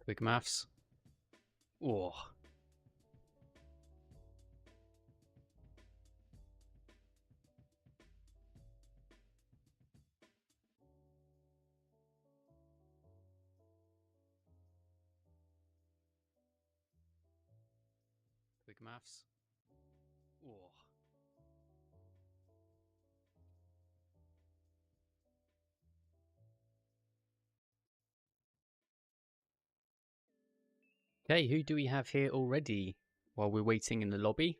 Quick maths. Oh. Quick maths. Oh. Okay, who do we have here already while we're waiting in the lobby?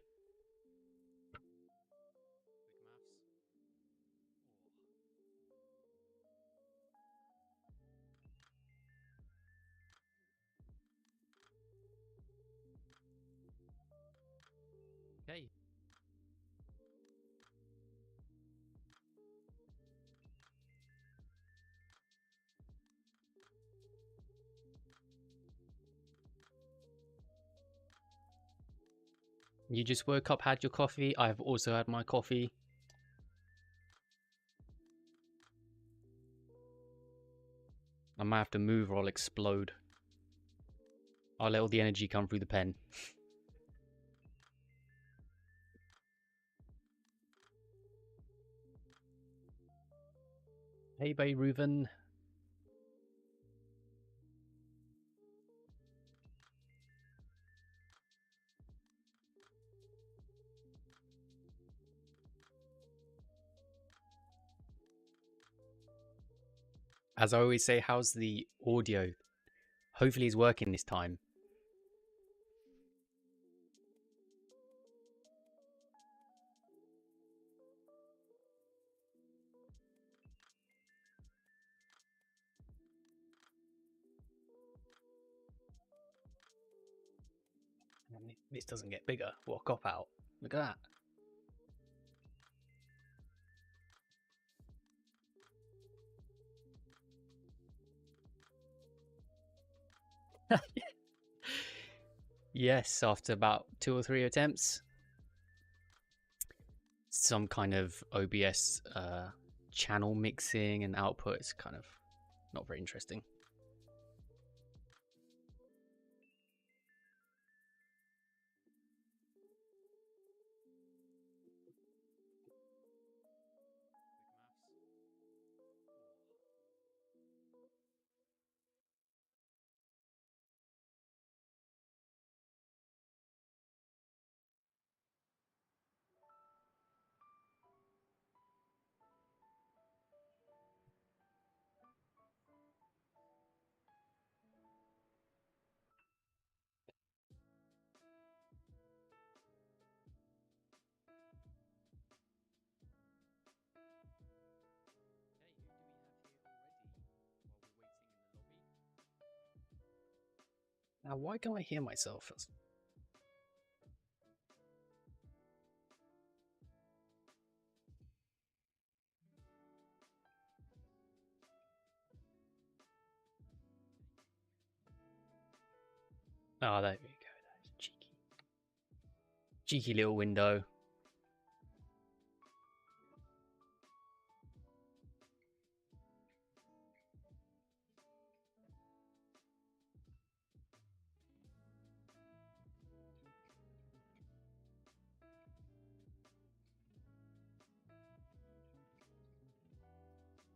Okay. You just woke up, had your coffee. I've also had my coffee. I might have to move or I'll explode. I'll let all the energy come through the pen. Hey, Bay Reuven. As I always say, how's the audio? Hopefully it's working this time. This doesn't get bigger. What a cop out. Look at that. Yes, after about 2 or 3 attempts. Some kind of OBS channel mixing and output is kind of not very interesting. Now, why can't I hear myself? Oh, there we go. That's cheeky. Cheeky little window.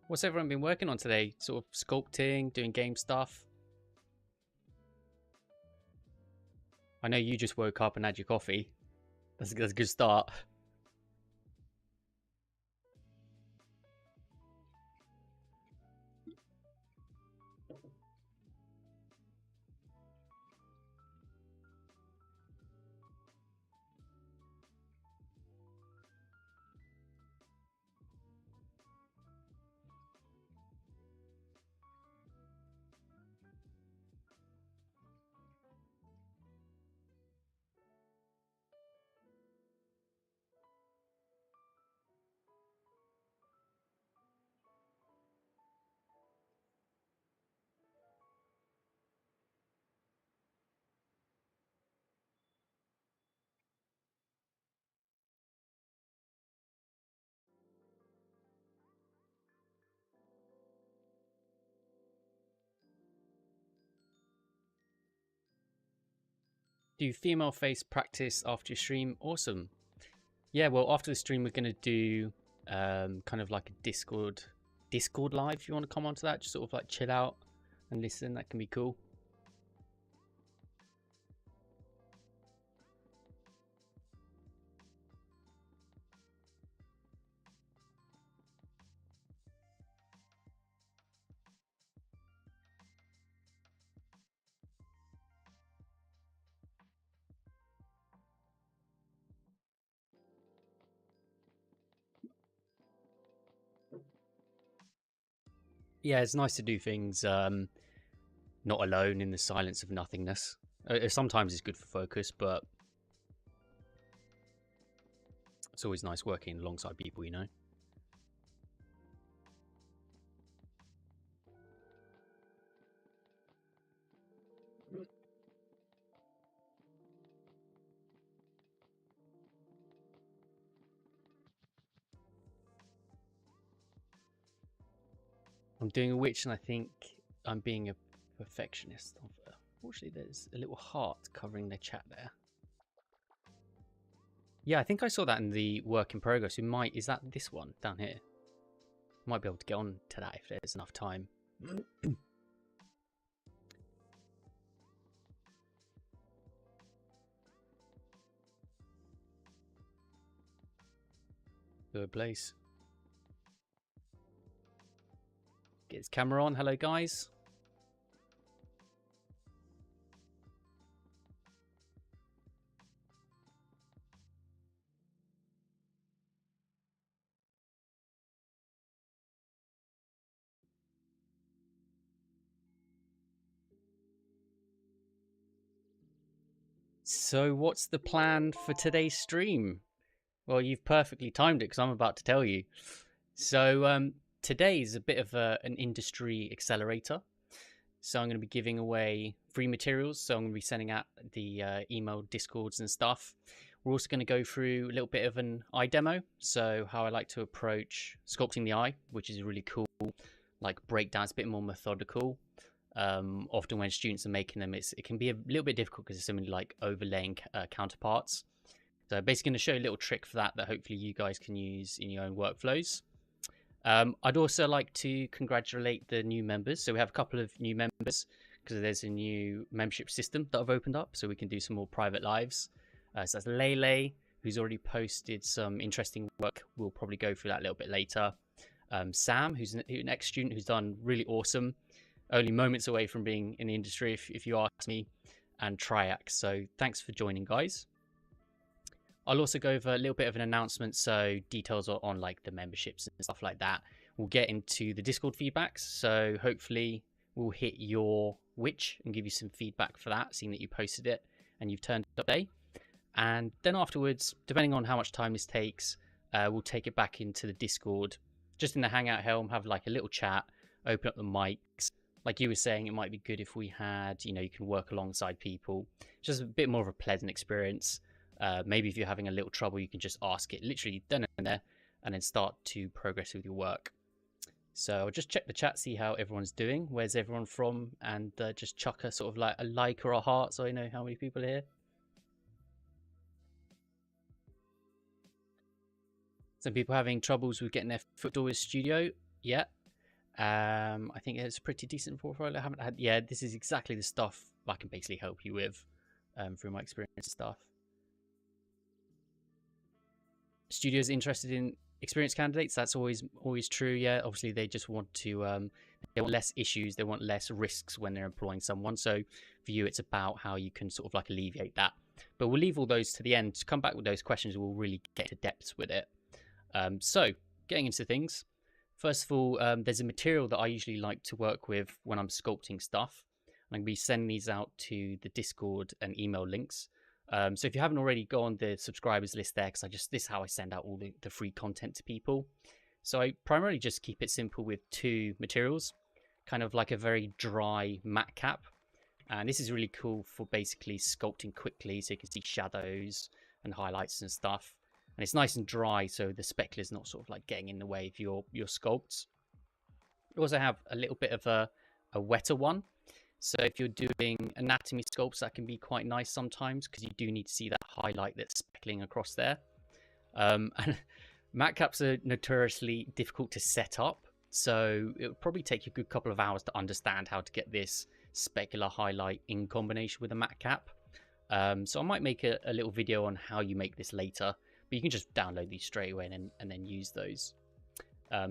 What's everyone been working on today? Sort of sculpting, doing game stuff? I know you just woke up and had your coffee. That's a good start. Do female face practice after your stream. Awesome. Yeah, well, after the stream, we're going to do kind of like a Discord live. If you want to come onto that, just sort of like chill out and listen. That can be cool. Yeah, it's nice to do things not alone in the silence of nothingness. Sometimes it's good for focus, but it's always nice working alongside people, you know? I'm doing a witch, and I think I'm being a perfectionist. Unfortunately, there's a little heart covering the chat there. Yeah, I think I saw that in the work in progress. Is that this one down here? Might be able to get on to that if there's enough time. Good place. Get his camera on. Hello, guys. So what's the plan for today's stream? Well, you've perfectly timed it because I'm about to tell you. So today is a bit of an industry accelerator. So I'm going to be giving away free materials. So I'm going to be sending out the email discords and stuff. We're also going to go through a little bit of an eye demo. So how I like to approach sculpting the eye, which is really cool. Like breakdowns, a bit more methodical. Often when students are making them, it can be a little bit difficult because there's so many like overlaying counterparts. So basically going to show you a little trick for that hopefully you guys can use in your own workflows. I'd also like to congratulate the new members. So we have a couple of new members because there's a new membership system that I've opened up so we can do some more private lives. So that's Lele, who's already posted some interesting work. We'll probably go through that a little bit later. Sam, who's an ex-student who's done really awesome. Only moments away from being in the industry, if you ask me. And Triax. So thanks for joining, guys. I'll also go over a little bit of an announcement, so details on like the memberships and stuff like that. We'll get into the Discord feedbacks, so hopefully we'll hit your witch and give you some feedback for that, seeing that you posted it and you've turned up today. And then afterwards, depending on how much time this takes, we'll take it back into the Discord, just in the Hangout helm, have like a little chat, open up the mics. Like you were saying, it might be good if we had, you can work alongside people. Just a bit more of a pleasant experience. Maybe if you're having a little trouble, you can just ask it literally then and there and then start to progress with your work. So I'll just check the chat, see how everyone's doing. Where's everyone from? And just chuck a sort of like a like or a heart so I know how many people are here. Some people having troubles with getting their foot door with studio. Yeah. I think it's a pretty decent portfolio. I haven't had, yeah, this is exactly the stuff I can basically help you with through my experience and stuff. Studios interested in experienced candidates. That's always true. Yeah, obviously they just want to they want less issues, they want less risks when they're employing someone. So for you, it's about how you can sort of like alleviate that. But we'll leave all those to the end. To come back with those questions, we'll really get to depths with it. So getting into things, first of all, there's a material that I usually like to work with when I'm sculpting stuff. I'm going to be sending these out to the Discord and email links. So if you haven't already, go on the subscribers list there, because this is how I send out all the free content to people. So I primarily just keep it simple with two materials, kind of like a very dry matte cap. And this is really cool for basically sculpting quickly, so you can see shadows and highlights and stuff. And it's nice and dry, so the speckle is not sort of like getting in the way of your sculpts. We also have a little bit of a wetter one. So if you're doing anatomy sculpts, that can be quite nice sometimes because you do need to see that highlight that's speckling across there. And matte caps are notoriously difficult to set up, so it would probably take you a good couple of hours to understand how to get this specular highlight in combination with a matte cap. So I might make a little video on how you make this later, but you can just download these straight away and then use those.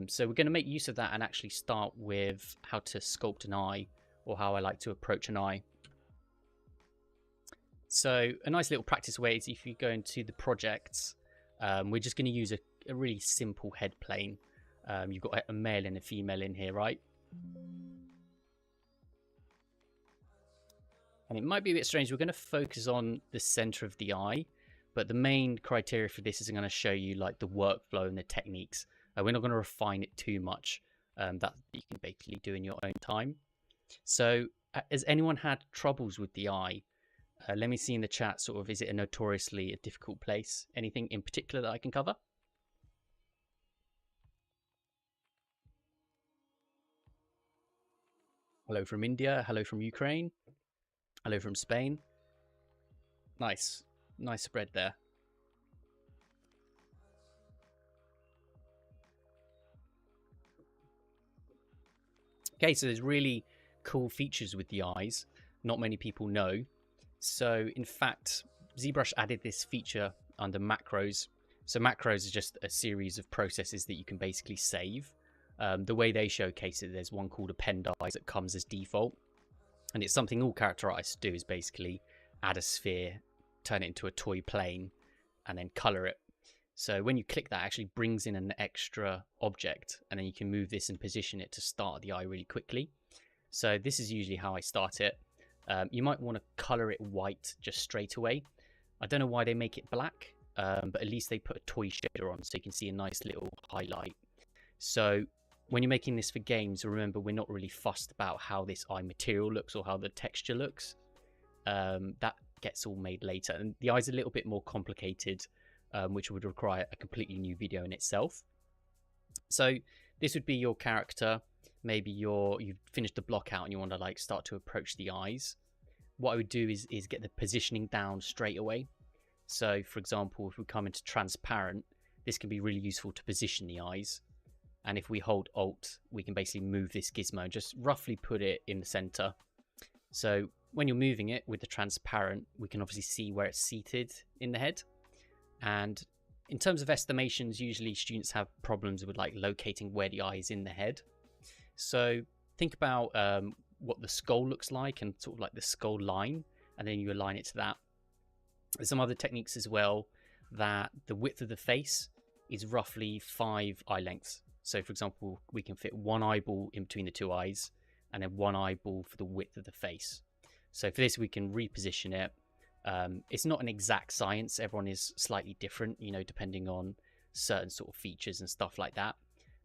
So we're going to make use of that and actually start with how to sculpt an eye, or how I like to approach an eye. So a nice little practice way is if you go into the projects, we're just going to use a really simple head plane. You've got a male and a female in here, right? And it might be a bit strange. We're going to focus on the center of the eye, but the main criteria for this is going to show you like the workflow and the techniques. We're not going to refine it too much. That you can basically do in your own time. So has anyone had troubles with the eye? Let me see in the chat, sort of, is it a notoriously a difficult place? Anything in particular that I can cover? Hello from India. Hello from Ukraine. Hello from Spain. Nice. Nice spread there. Okay, so there's really cool features with the eyes. Not many people know. So in fact, ZBrush added this feature under macros. So macros is just a series of processes that you can basically save. The way they showcase it, there's one called append eyes that comes as default. And it's something all character artists do, is basically add a sphere, turn it into a toy plane, and then color it. So when you click that, it actually brings in an extra object, and then you can move this and position it to start the eye really quickly. So this is usually how I start it. You might want to color it white just straight away. I don't know why they make it black, but at least they put a toy shader on so you can see a nice little highlight. So when you're making this for games, remember, we're not really fussed about how this eye material looks or how the texture looks. That gets all made later. And the eye's a little bit more complicated, which would require a completely new video in itself. So this would be your character. Maybe you've finished the block out and you want to like start to approach the eyes. What I would do is get the positioning down straight away. So for example, if we come into transparent, this can be really useful to position the eyes. And if we hold Alt, we can basically move this gizmo and just roughly put it in the center. So when you're moving it with the transparent, we can obviously see where it's seated in the head. And in terms of estimations, usually students have problems with like locating where the eye is in the head. So think about what the skull looks like and sort of like the skull line, and then you align it to that. There's some other techniques as well, that the width of the face is roughly 5 eye lengths. So for example, we can fit one eyeball in between the two eyes and then one eyeball for the width of the face. So for this, we can reposition it. It's not an exact science. Everyone is slightly different, you know, depending on certain sort of features and stuff like that.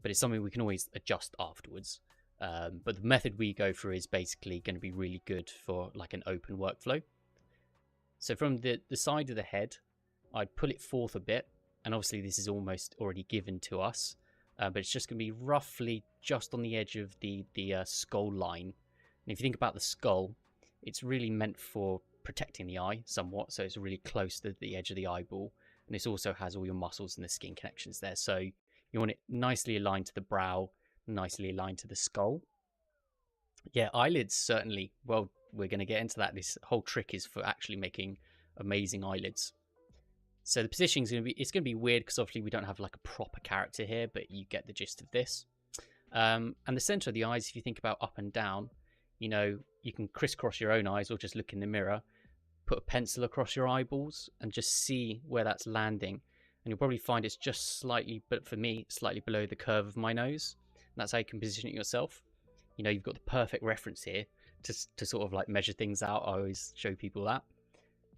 But it's something we can always adjust afterwards. But the method we go through is basically going to be really good for like an open workflow. So from the side of the head, I'd pull it forth a bit. And obviously this is almost already given to us. But it's just going to be roughly just on the edge of the skull line. And if you think about the skull, it's really meant for protecting the eye somewhat. So it's really close to the edge of the eyeball. And this also has all your muscles and the skin connections there. So you want it nicely aligned to the brow, nicely aligned to the skull. Yeah, eyelids, certainly. Well, we're going to get into that. This whole trick is for actually making amazing eyelids. So the positioning is going to be weird because obviously we don't have like a proper character here, but you get the gist of this. And the center of the eyes, if you think about up and down, you know, you can crisscross your own eyes or just look in the mirror, put a pencil across your eyeballs and just see where that's landing. And you'll probably find it's just slightly, but for me, slightly below the curve of my nose. And that's how you can position it yourself. You know, you've got the perfect reference here to sort of like measure things out. I always show people that.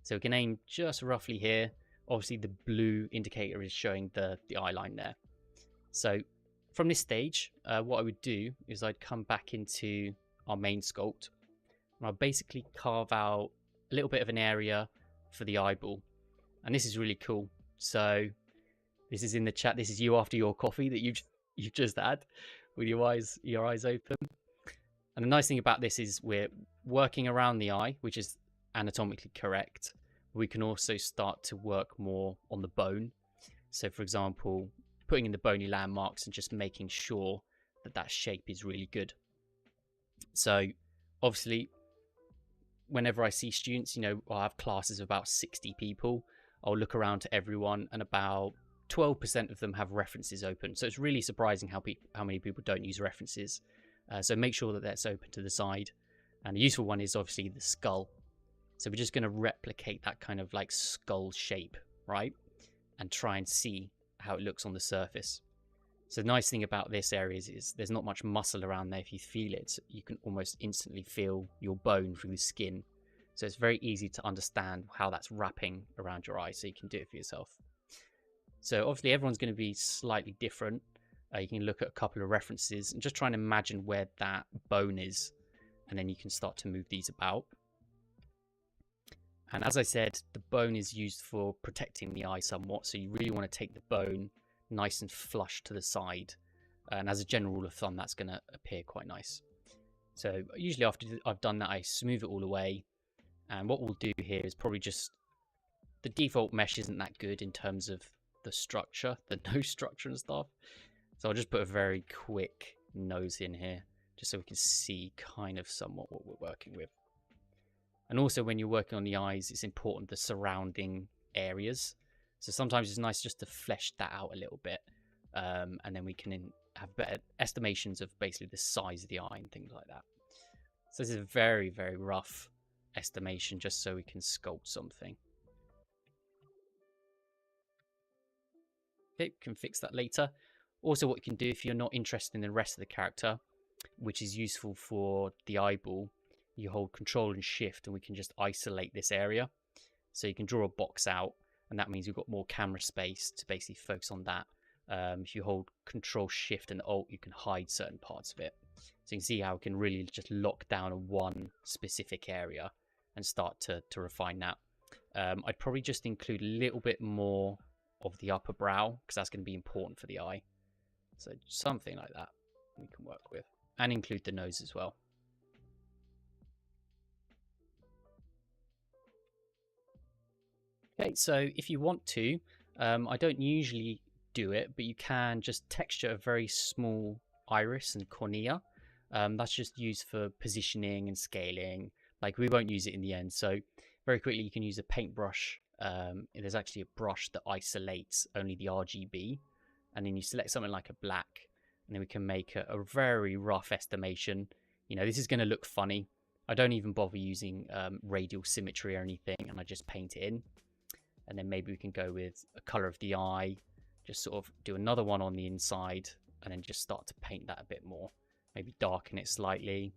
So we can aim just roughly here. Obviously the blue indicator is showing the eye line there. So from this stage, what I would do is I'd come back into our main sculpt and I'll basically carve out a little bit of an area for the eyeball. And this is really cool. So this is in the chat. This is you after your coffee that you've just had with your eyes open. And the nice thing about this is working around the eye, which is anatomically correct, we can also start to work more on the bone. So, for example, putting in the bony landmarks and just making sure that that shape is really good. So, obviously, whenever I see students, you know, I have classes of about 60 people. I'll look around to everyone, and about 12% of them have references open. So it's really surprising how many people don't use references. So make sure that that's open to the side. And a useful one is obviously the skull. So we're just going to replicate that kind of like skull shape, right? And try and see how it looks on the surface. So the nice thing about this area is there's not much muscle around there. If you feel it, you can almost instantly feel your bone through the skin. So it's very easy to understand how that's wrapping around your eye, so you can do it for yourself. So obviously everyone's going to be slightly different. You can look at a couple of references and just try and imagine where that bone is, and then you can start to move these about. And as I said, the bone is used for protecting the eye somewhat, so you really want to take the bone nice and flush to the side, and as a general rule of thumb, that's going to appear quite nice. So usually after I've done that, I smooth it all away, and what we'll do here is probably just, the default mesh isn't that good in terms of the structure, the nose structure and stuff, so I'll just put a very quick nose in here just so we can see kind of somewhat what we're working with. And also when you're working on the eyes, it's important the surrounding areas. So sometimes it's nice just to flesh that out a little bit, and then we can have better estimations of basically the size of the eye and things like that. So this is a very, very rough estimation just so we can sculpt something. Okay, can fix that later. Also, what you can do if you're not interested in the rest of the character, which is useful for the eyeball, you hold Control and Shift and we can just isolate this area. So you can draw a box out, and that means we've got more camera space to basically focus on that. If you hold Control, Shift and Alt, you can hide certain parts of it. So you can see how we can really just lock down one specific area and start to refine that. I'd probably just include a little bit more of the upper brow, because that's going to be important for the eye. So something like that we can work with, and include the nose as well. Okay, so if you want to, I don't usually do it, but you can just texture a very small iris and cornea. That's just used for positioning and scaling. Like, we won't use it in the end. So very quickly, you can use a paintbrush. There's actually a brush that isolates only the RGB. And then you select something like a black. And then we can make a very rough estimation. You know, this is going to look funny. I don't even bother using radial symmetry or anything. And I just paint it in. And then maybe we can go with a color of the eye. Just sort of do another one on the inside. And then just start to paint that a bit more. Maybe darken it slightly.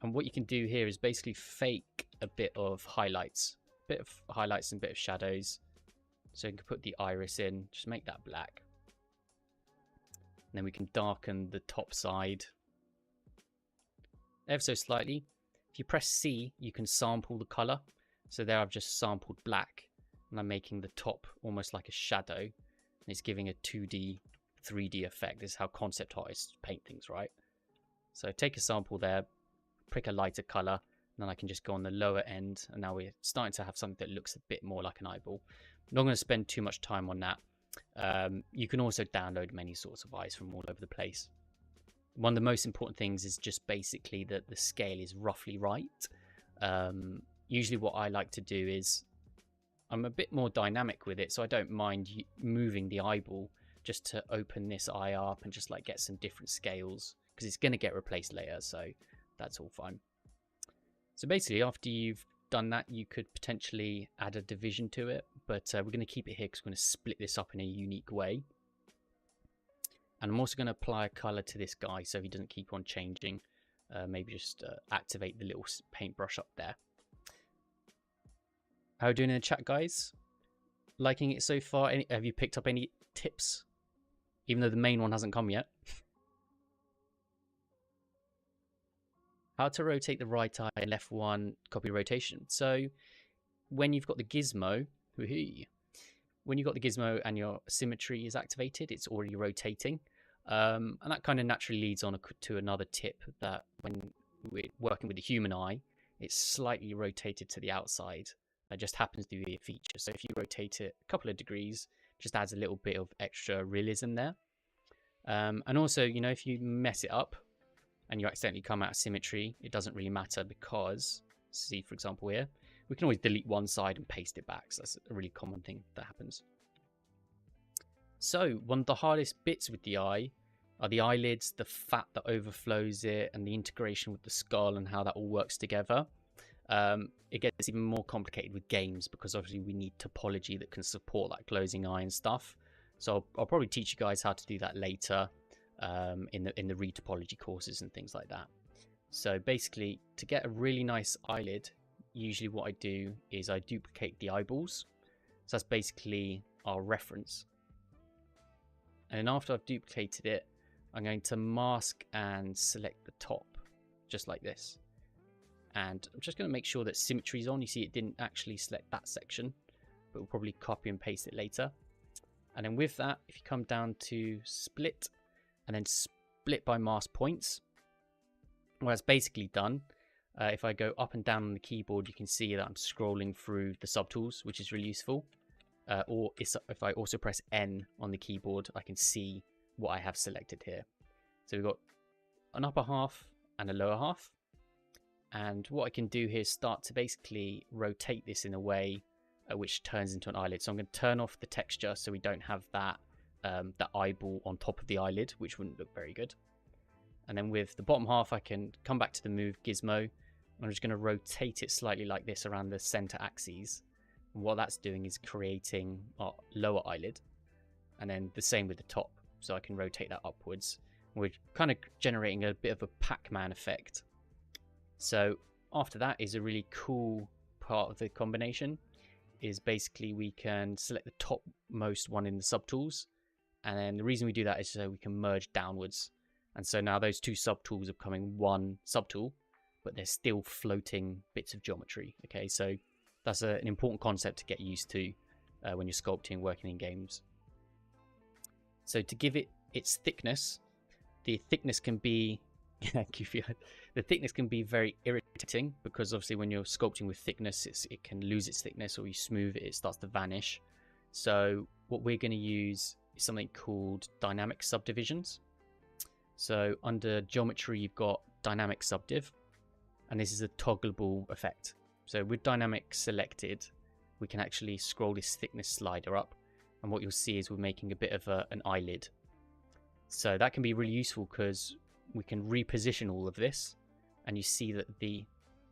And what you can do here is basically fake a bit of highlights. A bit of highlights and a bit of shadows. So you can put the iris in. Just make that black. And then we can darken the top side ever so slightly. If you press C, you can sample the color. So there I've just sampled black. And I'm making the top almost like a shadow. And it's giving a 2D, 3D effect. This is how concept artists paint things, right? So take a sample there, pick a lighter color, and then I can just go on the lower end. And now we're starting to have something that looks a bit more like an eyeball. I'm not going to spend too much time on that. You can also download many sorts of eyes from all over the place. One of the most important things is just basically that the scale is roughly right. Usually what I like to do is I'm a bit more dynamic with it, so I don't mind moving the eyeball just to open this eye up and just like get some different scales, because it's going to get replaced later, so that's all fine. So basically after you've done that, you could potentially add a division to it, but we're going to keep it here because we're going to split this up in a unique way. And I'm also going to apply a color to this guy so he doesn't keep on changing. Maybe just activate the little paintbrush up there. How are you doing in the chat, guys? Liking it so far? Have you picked up any tips? Even though the main one hasn't come yet. How to rotate the right eye and left one, copy rotation. So when you've got the gizmo, when you've got the gizmo and your symmetry is activated, it's already rotating. And that kind of naturally leads on to another tip, that when we're working with the human eye, it's slightly rotated to the outside. That just happens to be a feature. So if you rotate it a couple of degrees, just adds a little bit of extra realism there. And also, you know, if you mess it up and you accidentally come out of symmetry, it doesn't really matter because, see, for example, here, we can always delete one side and paste it back. So that's a really common thing that happens. So one of the hardest bits with the eye are the eyelids, the fat that overflows it, and the integration with the skull and how that all works together. It gets even more complicated with games because obviously we need topology that can support that closing eye and stuff. So I'll probably teach you guys how to do that later in the retopology courses and things like that. So basically, to get a really nice eyelid, usually what I do is I duplicate the eyeballs. So that's basically our reference. And then after I've duplicated it, I'm going to mask and select the top, just like this. And I'm just going to make sure that symmetry is on. You see it didn't actually select that section, but we'll probably copy and paste it later. And then with that, if you come down to split and then split by mask points, well, that's basically done. If I go up and down on the keyboard, you can see that I'm scrolling through the subtools, which is really useful. Or if I also press N on the keyboard, I can see what I have selected here. So we've got an upper half and a lower half. And what I can do here is start to basically rotate this in a way which turns into an eyelid. So I'm going to turn off the texture so we don't have that eyeball on top of the eyelid, which wouldn't look very good. And then with the bottom half, I can come back to the move gizmo. I'm just going to rotate it slightly like this around the center axes. And what that's doing is creating our lower eyelid. And then the same with the top. So I can rotate that upwards. We're kind of generating a bit of a Pac-Man effect. So after that is a really cool part of the combination, is basically we can select the topmost one in the subtools. And then the reason we do that is so we can merge downwards. And so now those two subtools are becoming one subtool, but they're still floating bits of geometry. Okay, so that's an important concept to get used to when you're sculpting, working in games. So to give it its thickness, the thickness can be the thickness can be very irritating because obviously when you're sculpting with thickness, it can lose its thickness, or you smooth it, it starts to vanish. So what we're going to use is something called dynamic subdivisions. So under geometry, you've got dynamic subdiv, and this is a toggleable effect. So with dynamic selected, we can actually scroll this thickness slider up, and what you'll see is we're making a bit of an eyelid. So that can be really useful because we can reposition all of this, and you see that the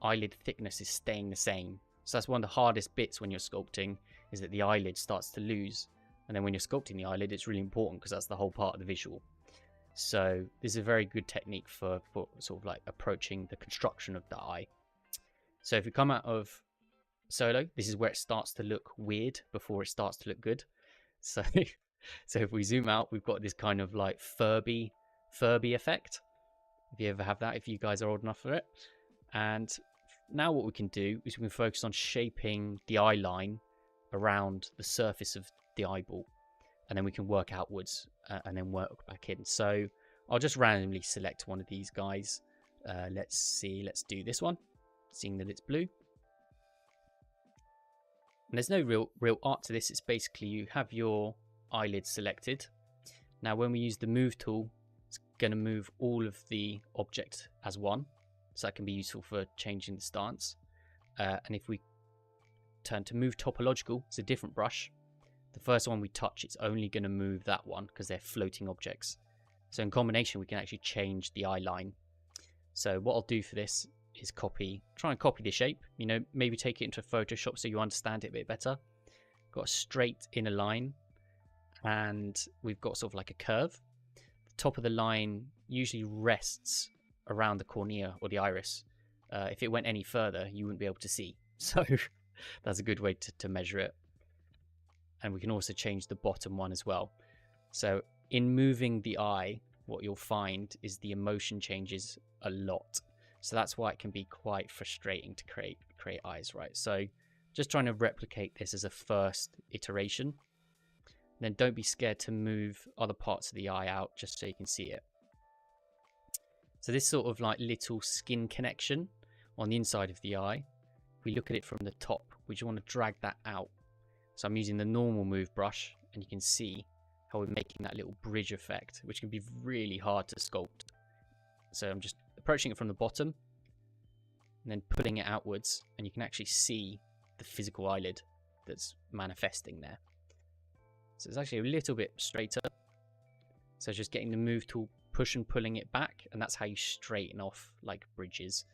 eyelid thickness is staying the same. So that's one of the hardest bits when you're sculpting, is that the eyelid starts to lose. And then when you're sculpting the eyelid, it's really important because that's the whole part of the visual. So this is a very good technique for sort of like approaching the construction of the eye. So if we come out of solo, this is where it starts to look weird before it starts to look good. So if we zoom out, we've got this kind of like Furby effect. If you ever have that, if you guys are old enough for it. And now what we can do is we can focus on shaping the eye line around the surface of the eyeball, and then we can work outwards and then work back in. So I'll just randomly select one of these guys. Let's do this one, seeing that it's blue. And there's no real art to this. It's basically you have your eyelid selected. Now when we use the move tool, it's going to move all of the object as one, so that can be useful for changing the stance. And if we turn to move topological, it's a different brush. The first one we touch, it's only going to move that one because they're floating objects. So in combination, we can actually change the eye line. So what I'll do for this is try and copy the shape. You know, maybe take it into Photoshop so you understand it a bit better. Got a straight inner line, and we've got sort of like a curve. The top of the line usually rests around the cornea or the iris. If it went any further, you wouldn't be able to see. So that's a good way to measure it. And we can also change the bottom one as well. So in moving the eye, what you'll find is the emotion changes a lot. So that's why it can be quite frustrating to create eyes, right? So just trying to replicate this as a first iteration. Then don't be scared to move other parts of the eye out just so you can see it. So this sort of like little skin connection on the inside of the eye, if we look at it from the top, we just want to drag that out. So I'm using the normal move brush, and you can see how we're making that little bridge effect, which can be really hard to sculpt. So I'm just approaching it from the bottom and then pulling it outwards, and you can actually see the physical eyelid that's manifesting there. So it's actually a little bit straighter. So just getting the move tool, push and pulling it back, and that's how you straighten off like bridges.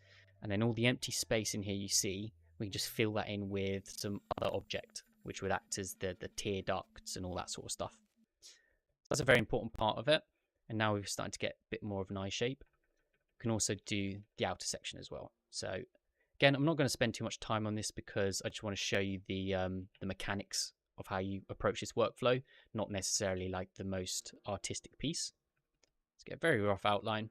And then all the empty space in here you see, we can just fill that in with some other object, which would act as the tear ducts and all that sort of stuff. That's a very important part of it. And now we're starting to get a bit more of an eye shape. We can also do the outer section as well. So again, I'm not going to spend too much time on this because I just want to show you the mechanics of how you approach this workflow, not necessarily like the most artistic piece. Let's get a very rough outline.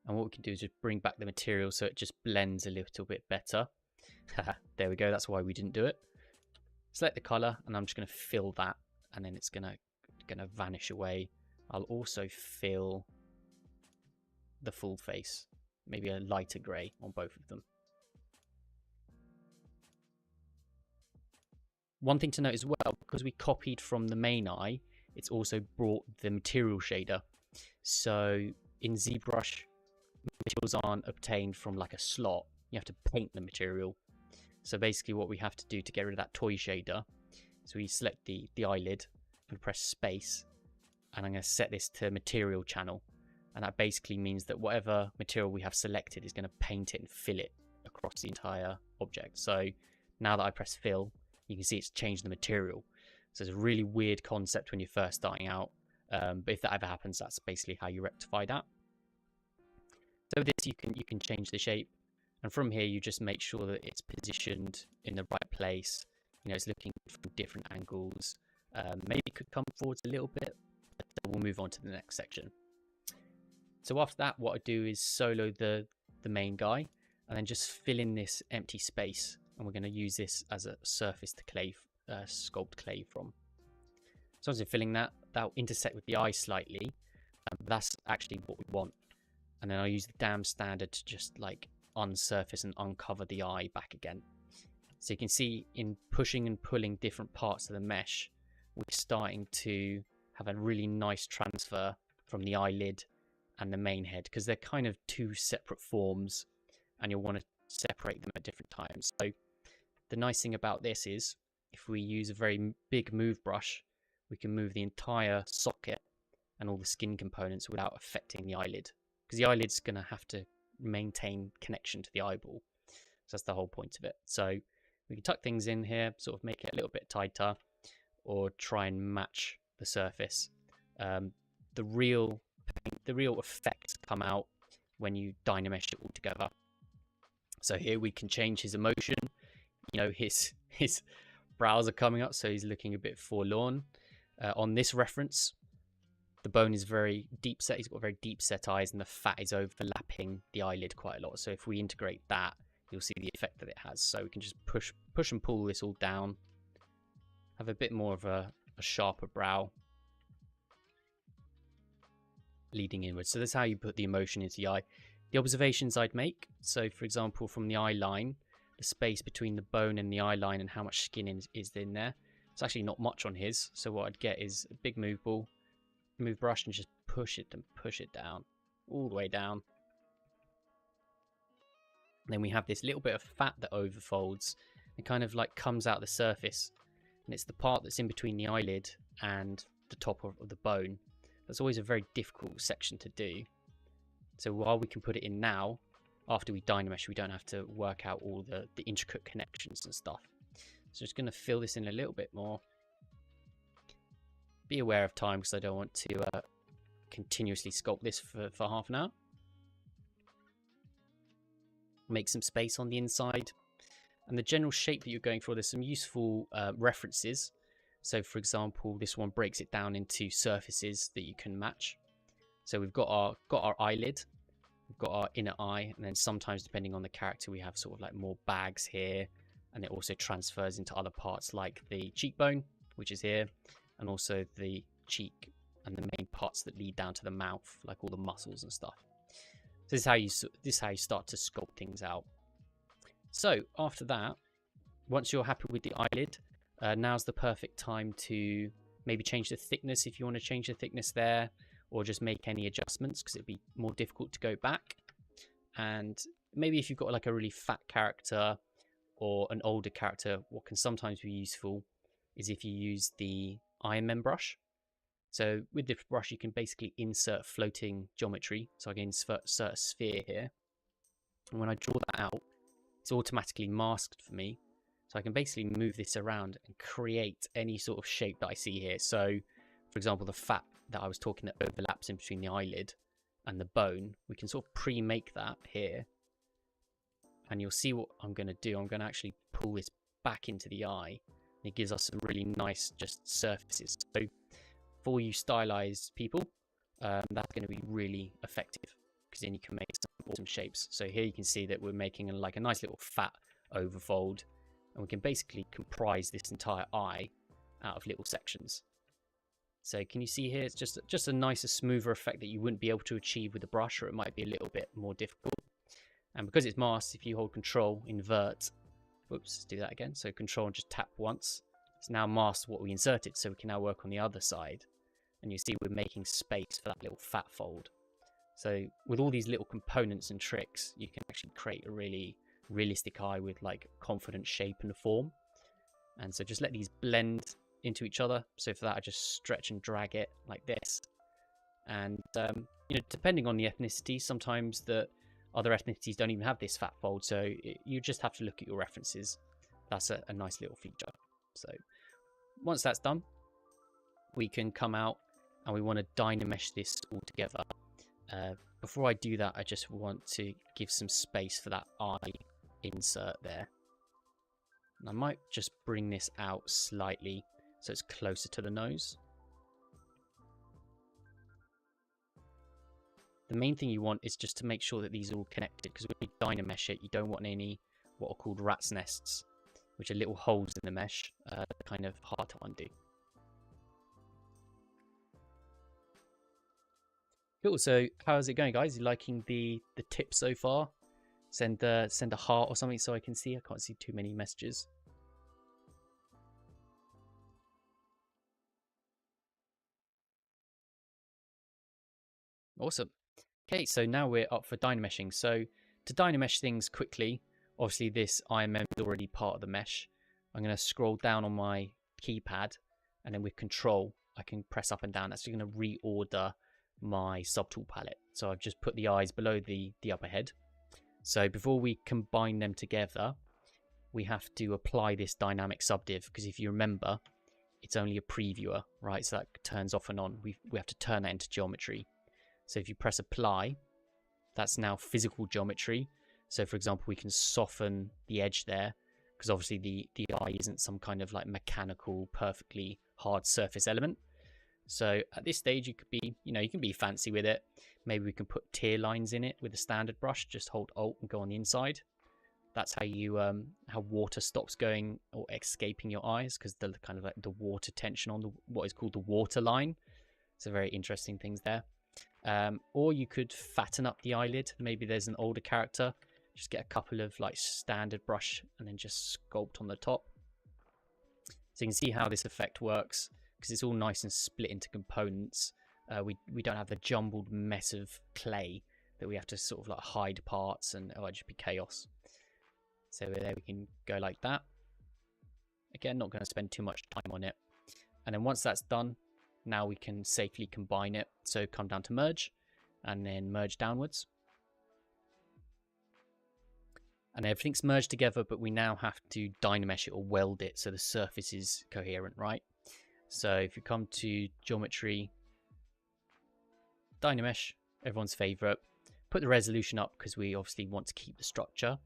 And what we can do is just bring back the material so it just blends a little bit better. There we go, that's why we didn't do it. Select the color, and I'm just going to fill that, and then it's going to vanish away. I'll also fill the full face, maybe a lighter grey on both of them. One thing to note as well, because we copied from the main eye, it's also brought the material shader. So in ZBrush, materials aren't obtained from like a slot. You have to paint the material. So basically what we have to do to get rid of that toy shader, so we select the eyelid and press space, and I'm going to set this to material channel. And that basically means that whatever material we have selected is going to paint it and fill it across the entire object. So now that I press fill, you can see it's changed the material. So it's a really weird concept when you're first starting out. But if that ever happens, that's basically how you rectify that. So with this, you can change the shape. And from here, you just make sure that it's positioned in the right place. You know, it's looking from different angles. Maybe it could come forwards a little bit, but we'll move on to the next section. So after that, what I do is solo the main guy, and then just fill in this empty space. And we're going to use this as a surface to clay, sculpt clay from. So as you're filling that, that'll intersect with the eye slightly. That's actually what we want. And then I'll use the dam standard to just like unsurface and uncover the eye back again. So you can see in pushing and pulling different parts of the mesh, we're starting to have a really nice transfer from the eyelid and the main head, because they're kind of two separate forms and you'll want to separate them at different times. So the nice thing about this is if we use a very big move brush, we can move the entire socket and all the skin components without affecting the eyelid, because the eyelid's going to have to maintain connection to the eyeball. So that's the whole point of it. So we can tuck things in here, sort of make it a little bit tighter, or try and match the surface. The real effects come out when you dynamesh it all together. So here we can change his emotion. You know, his brows are coming up, so he's looking a bit forlorn. On this reference, the bone is very deep set. He's got very deep set eyes, and the fat is overlapping the eyelid quite a lot. So if we integrate that, you'll see the effect that it has. So we can just push and pull this all down, have a bit more of a sharper brow leading inwards. So that's how you put the emotion into the eye. The observations I'd make, so for example, from the eye line, the space between the bone and the eye line and how much skin is in there, it's actually not much on his. So what I'd get is a big move brush and just push it down, all the way down. And then we have this little bit of fat that overfolds and kind of like comes out the surface, and it's the part that's in between the eyelid and the top of the bone. That's always a very difficult section to do. So while we can put it in now, after we dynamesh, we don't have to work out all the intricate connections and stuff. So just going to fill this in a little bit more. Be aware of time, because I don't want to continuously sculpt this for half an hour. Make some space on the inside. And the general shape that you're going for, there's some useful references. So for example, this one breaks it down into surfaces that you can match. So we've got our eyelid, we've got our inner eye, and then sometimes depending on the character we have sort of like more bags here, and it also transfers into other parts like the cheekbone, which is here, and also the cheek and the main parts that lead down to the mouth, like all the muscles and stuff. So this is how you start to sculpt things out. So after that, once you're happy with the eyelid, now's the perfect time to maybe change the thickness if you want to change the thickness there, or just make any adjustments because it'd be more difficult to go back. And maybe if you've got like a really fat character or an older character, what can sometimes be useful is if you use the Iron Man brush. So with this brush, you can basically insert floating geometry. So I can insert a sphere here. And when I draw that out, it's automatically masked for me. So I can basically move this around and create any sort of shape that I see here. So, for example, the fat that I was talking that overlaps in between the eyelid and the bone, we can sort of pre-make that here. And you'll see what I'm going to do. I'm going to actually pull this back into the eye. And it gives us some really nice just surfaces. So for you stylized people, that's going to be really effective because then you can make some awesome shapes. So here you can see that we're making like a nice little fat overfold, and we can basically comprise this entire eye out of little sections. So can you see here, it's just a nicer, smoother effect that you wouldn't be able to achieve with a brush, or it might be a little bit more difficult. And because it's masked, if you hold Control, invert, whoops, let's do that again. So Control and just tap once. It's now masked what we inserted, so we can now work on the other side. And you see we're making space for that little fat fold. So with all these little components and tricks, you can actually create a really realistic eye with like confident shape and form. And so just let these blend into each other. So for that, I just stretch and drag it like this. And you know, depending on the ethnicity, sometimes the other ethnicities don't even have this fat fold. So you just have to look at your references. That's a nice little feature. So once that's done, we can come out and we want to dynamesh this all together. Before I do that, I just want to give some space for that eye insert there. And I might just bring this out slightly so it's closer to the nose. The main thing you want is just to make sure that these are all connected, because when you dynamesh it, you don't want any what are called rat's nests, which are little holes in the mesh, kind of hard to undo. Cool, so how's it going, guys? You liking the tip so far? Send a heart or something so I can see. I can't see too many messages. Awesome. Okay, so now we're up for dynameshing. So to dynamesh things quickly, obviously this IMM is already part of the mesh. I'm going to scroll down on my keypad, and then with Control, I can press up and down. That's going to reorder my subtool palette. So I've just put the eyes below the upper head. So before we combine them together, we have to apply this dynamic subdiv, because if you remember, it's only a previewer, right? So that turns off and on. We have to turn that into geometry. So if you press apply, that's now physical geometry. So for example, we can soften the edge there, because obviously the eye isn't some kind of like mechanical, perfectly hard surface element. So at this stage, you could be, you can be fancy with it. Maybe we can put tear lines in it with a standard brush. Just hold Alt and go on the inside. That's how you how water stops going or escaping your eyes, because the kind of like the water tension on what is called the water line. So very interesting things there. Or you could fatten up the eyelid. Maybe there's an older character. Just get a couple of like standard brush and then just sculpt on the top. So you can see how this effect works, because it's all nice and split into components. We don't have the jumbled mess of clay that we have to sort of like hide parts, and it'd just be chaos. So there we can go like that. Again, not going to spend too much time on it. And then once that's done, now we can safely combine it. So come down to merge and then merge downwards. And everything's merged together, but we now have to dynamesh it or weld it so the surface is coherent, right? So if you come to geometry, dynamesh, everyone's favorite, put the resolution up because we obviously want to keep the structure.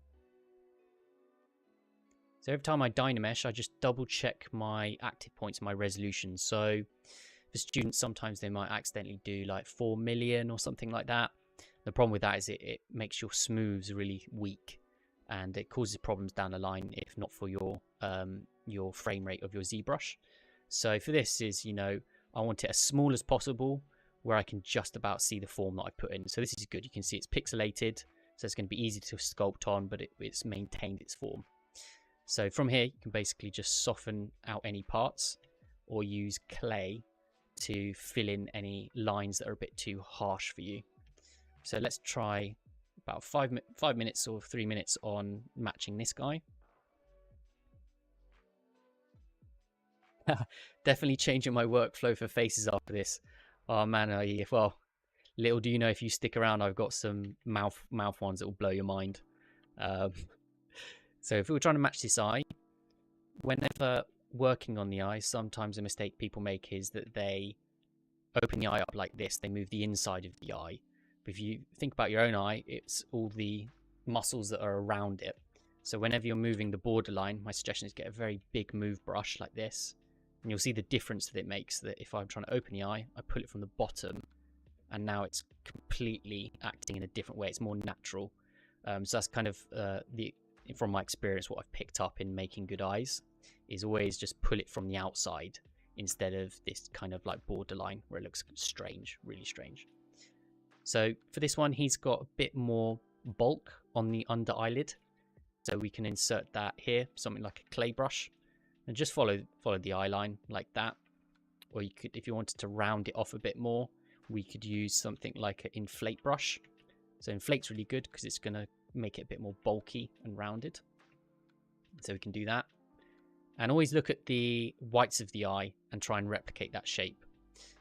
So every time I dynamesh, I just double check my active points and my resolution. So for students, sometimes they might accidentally do like 4 million or something like that. The problem with that is it makes your smooths really weak, and it causes problems down the line if not for your frame rate of your ZBrush. So for this is, I want it as small as possible where I can just about see the form that I put in. So this is good. You can see it's pixelated, so it's going to be easy to sculpt on, but it's maintained its form. So from here, you can basically just soften out any parts or use clay to fill in any lines that are a bit too harsh for you. So let's try about 5 minutes or 3 minutes on matching this guy. Definitely changing my workflow for faces after this. Oh man, well, little do you know, if you stick around, I've got some mouth ones that will blow your mind. So if we were trying to match this eye, whenever working on the eye, sometimes a mistake people make is that they open the eye up like this. They move the inside of the eye. But if you think about your own eye, it's all the muscles that are around it. So whenever you're moving the borderline, my suggestion is get a very big move brush like this. And you'll see the difference that it makes, that if I'm trying to open the eye, I pull it from the bottom, and now it's completely acting in a different way. It's more natural. So that's kind of from my experience, what I've picked up in making good eyes is always just pull it from the outside instead of this kind of like borderline where it looks strange, really strange. So for this one, he's got a bit more bulk on the under eyelid. So we can insert that here, something like a clay brush, and just follow the eye line like that. Or you could, if you wanted to round it off a bit more, we could use something like an inflate brush. So inflate's really good because it's going to make it a bit more bulky and rounded. So we can do that. And always look at the whites of the eye and try and replicate that shape.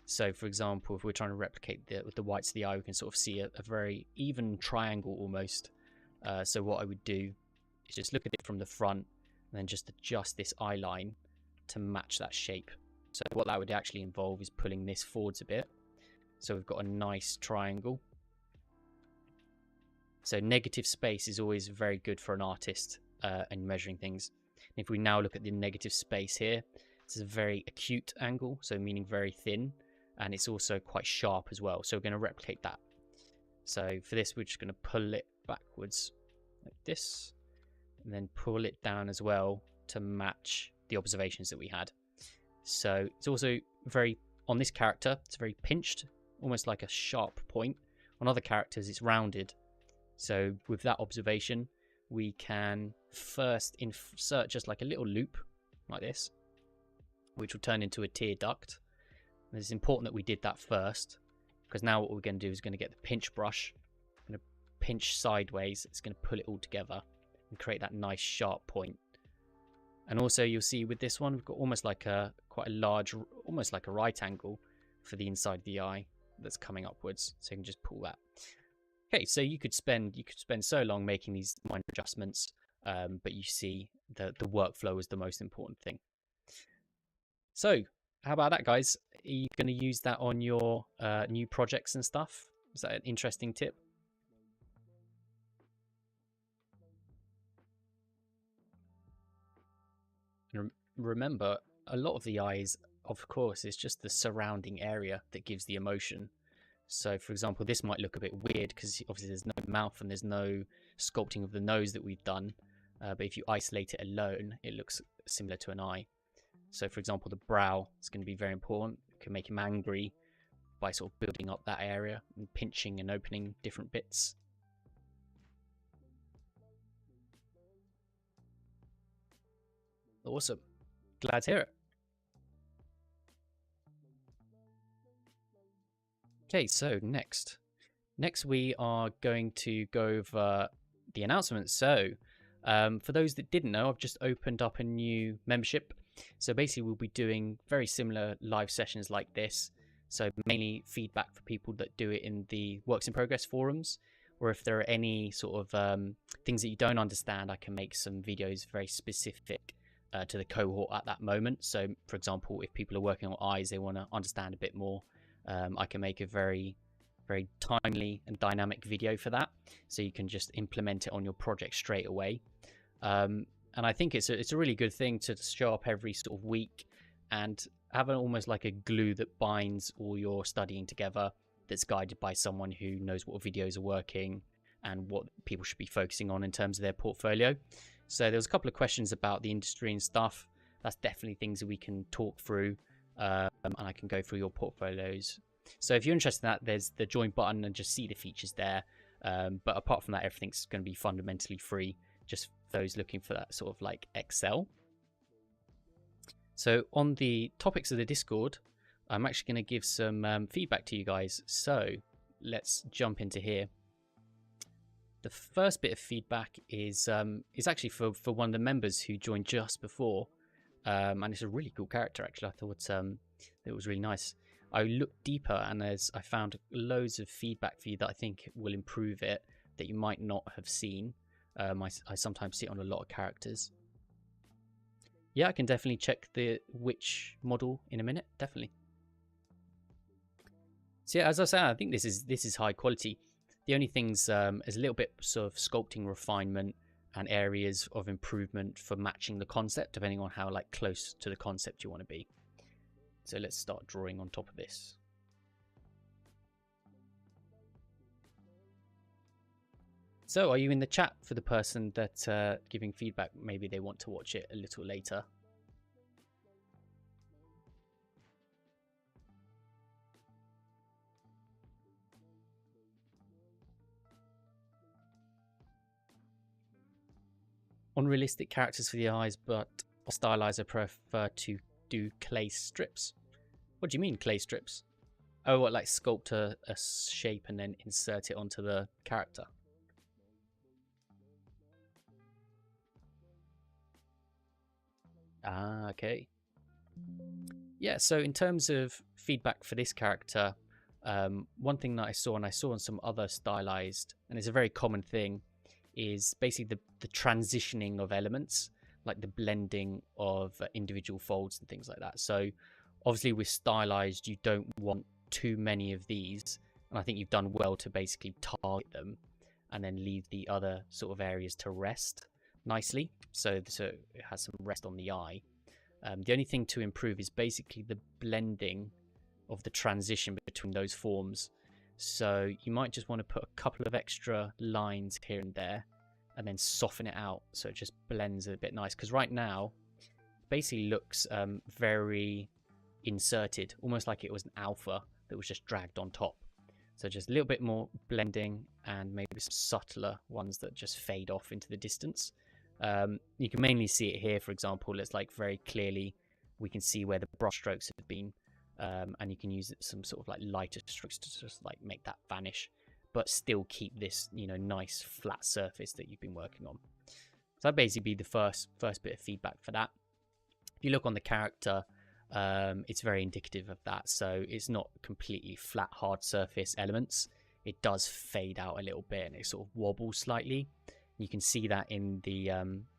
So for example, if we're trying to replicate the whites of the eye, we can sort of see a very even triangle almost. So what I would do is just look at it from the front and then just adjust this eye line to match that shape. So what that would actually involve is pulling this forwards a bit. So we've got a nice triangle. So negative space is always very good for an artist and measuring things. If we now look at the negative space here, it's a very acute angle, so meaning very thin, and it's also quite sharp as well. So we're going to replicate that. So for this, we're just going to pull it backwards like this, and then pull it down as well to match the observations that we had. So it's also very, on this character, it's very pinched, almost like a sharp point. On other characters, it's rounded. So with that observation, we can first insert just like a little loop like this, which will turn into a tear duct. And it's important that we did that first, because now what we're going to do is going to get the pinch brush, going to pinch sideways. It's going to pull it all together and create that nice sharp point. And also you'll see with this one, we've got almost like quite a large, almost like a right angle for the inside of the eye that's coming upwards. So you can just pull that. Okay, so you could spend so long making these minor adjustments, but you see the workflow is the most important thing. So how about that, guys? Are you going to use that on your new projects and stuff? Is that an interesting tip? Remember, a lot of the eyes, of course, is just the surrounding area that gives the emotion. So, for example, this might look a bit weird because obviously there's no mouth and there's no sculpting of the nose that we've done. But if you isolate it alone, it looks similar to an eye. So, for example, the brow is going to be very important. You can make him angry by sort of building up that area and pinching and opening different bits. Awesome. Glad to hear it. Okay, so next we are going to go over the announcements. So for those that didn't know, I've just opened up a new membership. So basically we'll be doing very similar live sessions like this. So mainly feedback for people that do it in the Works in Progress forums, or if there are any sort of things that you don't understand, I can make some videos very specific to the cohort at that moment. So for example, if people are working on eyes, they want to understand a bit more, I can make a very timely and dynamic video for that, so you can just implement it on your project straight away. And I think it's a really good thing to show up every sort of week and have almost like a glue that binds all your studying together, that's guided by someone who knows what videos are working and what people should be focusing on in terms of their portfolio. So there was a couple of questions about the industry and stuff. That's definitely things that we can talk through, and I can go through your portfolios So if you're interested in that, there's the join button and just see the features there. But apart from that, everything's going to be fundamentally free, just those looking for that sort of like Excel. So on the topics of the Discord, I'm actually going to give some feedback to you guys. So let's jump into here. The first bit of feedback is actually for one of the members who joined just before, and it's a really cool character. Actually, I thought it was really nice. I looked deeper and I found loads of feedback for you that I think will improve it that you might not have seen. I sometimes see it on a lot of characters. Yeah, I can definitely check the witch model in a minute. Definitely. So yeah, as I say, I think this is high quality. The only things is a little bit sort of sculpting refinement and areas of improvement for matching the concept, depending on how like close to the concept you want to be. So let's start drawing on top of this. So are you in the chat for the person that's giving feedback? Maybe they want to watch it a little later. Unrealistic characters for the eyes, but stylizer prefer to do clay strips. What do you mean clay strips? Oh, what, like sculpt a shape and then insert it onto the character? Ah, okay. Yeah, so in terms of feedback for this character, one thing that I saw, and I saw on some other stylized, and it's a very common thing, is basically the transitioning of elements, like the blending of individual folds and things like that. So obviously with stylized, you don't want too many of these, and I think you've done well to basically target them and then leave the other sort of areas to rest nicely, so it has some rest on the eye. The only thing to improve is basically the blending of the transition between those forms. So you might just want to put a couple of extra lines here and there and then soften it out so it just blends a bit nice. Because right now, it basically looks very inserted, almost like it was an alpha that was just dragged on top. So just a little bit more blending and maybe some subtler ones that just fade off into the distance. You can mainly see it here, for example. It's like very clearly we can see where the brush strokes have been. And you can use some sort of like lighter strokes to just like make that vanish, but still keep this, you know, nice flat surface that you've been working on. So that basically be the first bit of feedback for that. If you look on the character, it's very indicative of that. So it's not completely flat, hard surface elements. It does fade out a little bit and it sort of wobbles slightly. You can see that in the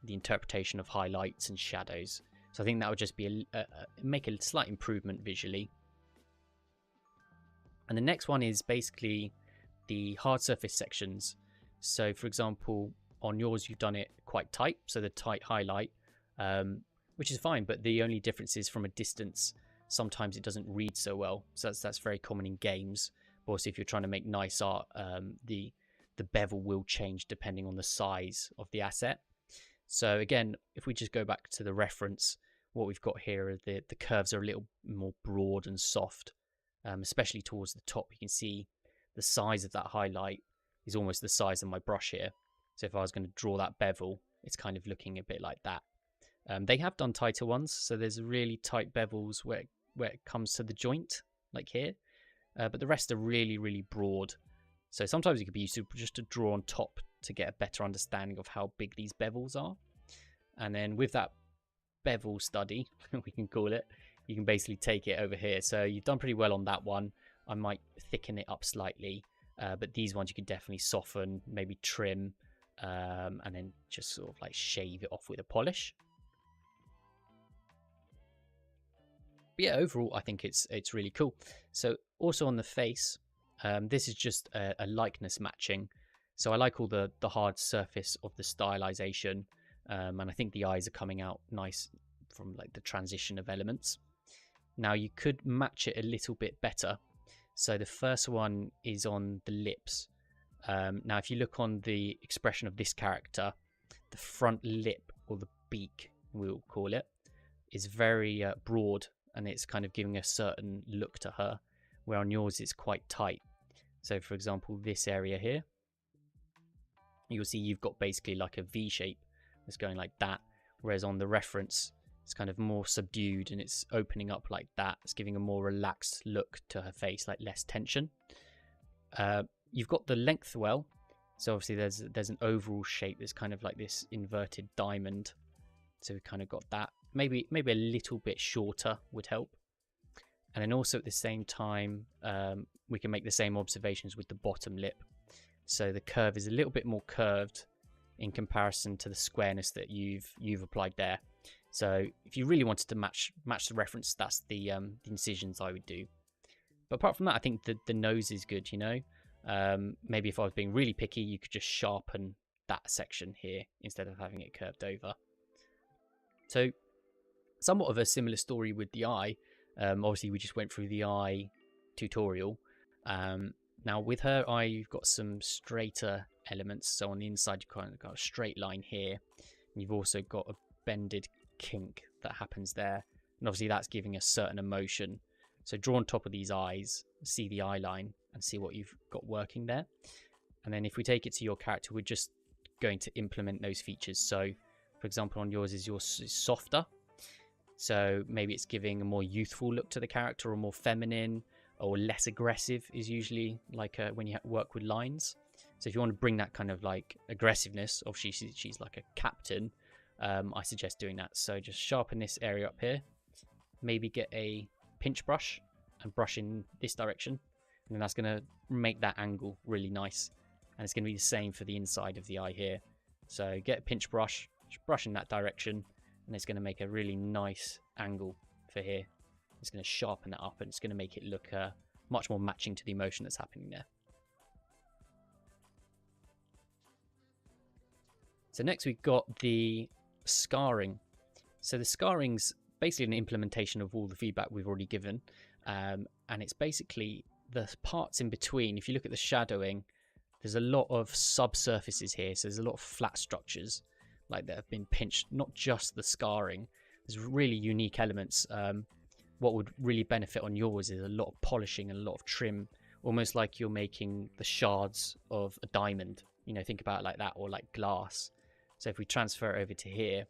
interpretation of highlights and shadows. So I think that would just be make a slight improvement visually. And the next one is basically the hard surface sections. So for example, on yours, you've done it quite tight. So the tight highlight, which is fine, but the only difference is from a distance, sometimes it doesn't read so well. So that's very common in games. But also if you're trying to make nice art, the bevel will change depending on the size of the asset. So again, if we just go back to the reference, what we've got here are the curves are a little more broad and soft, especially towards the top. You can see the size of that highlight is almost the size of my brush here. So if I was going to draw that bevel, it's kind of looking a bit like that. They have done tighter ones, so there's really tight bevels where it comes to the joint, like here. But the rest are really, really broad. So sometimes it could be useful just to draw on top to get a better understanding of how big these bevels are. And then with that bevel study, we can call it, you can basically take it over here. So you've done pretty well on that one. I might thicken it up slightly, but these ones you can definitely soften, maybe trim, and then just sort of like shave it off with a polish. But yeah, overall, I think it's really cool. So also on the face, this is just a likeness matching. So I like all the hard surface of the stylization, and I think the eyes are coming out nice from like the transition of elements. Now you could match it a little bit better. So the first one is on the lips. Now if you look on the expression of this character, the front lip, or the beak we'll call it, is very broad, and it's kind of giving a certain look to her. where on yours it's quite tight. So for example, this area here, you'll see you've got basically like a V shape that's going like that, whereas on the reference it's kind of more subdued and it's opening up like that. It's giving a more relaxed look to her face, like less tension. You've got the length well, so obviously there's an overall shape that's kind of like this inverted diamond. So we've kind of got that. Maybe a little bit shorter would help. And then also at the same time, we can make the same observations with the bottom lip. So the curve is a little bit more curved in comparison to the squareness that you've applied there. So if you really wanted to match the reference, that's the incisions I would do. But apart from that, I think the nose is good, you know. Maybe if I was being really picky, you could just sharpen that section here instead of having it curved over. So somewhat of a similar story with the eye. Obviously, we just went through the eye tutorial. Now with her eye, you've got some straighter elements. So on the inside, you've kind of got a straight line here. And you've also got a bended kink that happens there. And obviously that's giving a certain emotion. So draw on top of these eyes, see the eye line and see what you've got working there. And then if we take it to your character, we're just going to implement those features. So for example, on yours is softer. So maybe it's giving a more youthful look to the character, or more feminine, or less aggressive is usually like when you work with lines. So if you want to bring that kind of like aggressiveness, obviously she's like a captain, I suggest doing that. So just sharpen this area up here, maybe get a pinch brush and brush in this direction, and then that's going to make that angle really nice. And it's going to be the same for the inside of the eye here. So get a pinch brush, just brush in that direction, and it's going to make a really nice angle for here. It's going to sharpen that up and it's going to make it look much more matching to the emotion that's happening there. So next we've got the scarring. So the scarring's basically an implementation of all the feedback we've already given, and it's basically the parts in between. If you look at the shadowing, there's a lot of subsurfaces here, so there's a lot of flat structures like that have been pinched, not just the scarring. There's really unique elements. What would really benefit on yours is a lot of polishing and a lot of trim, almost like you're making the shards of a diamond. You know, think about it like that, or like glass. So if we transfer it over to here,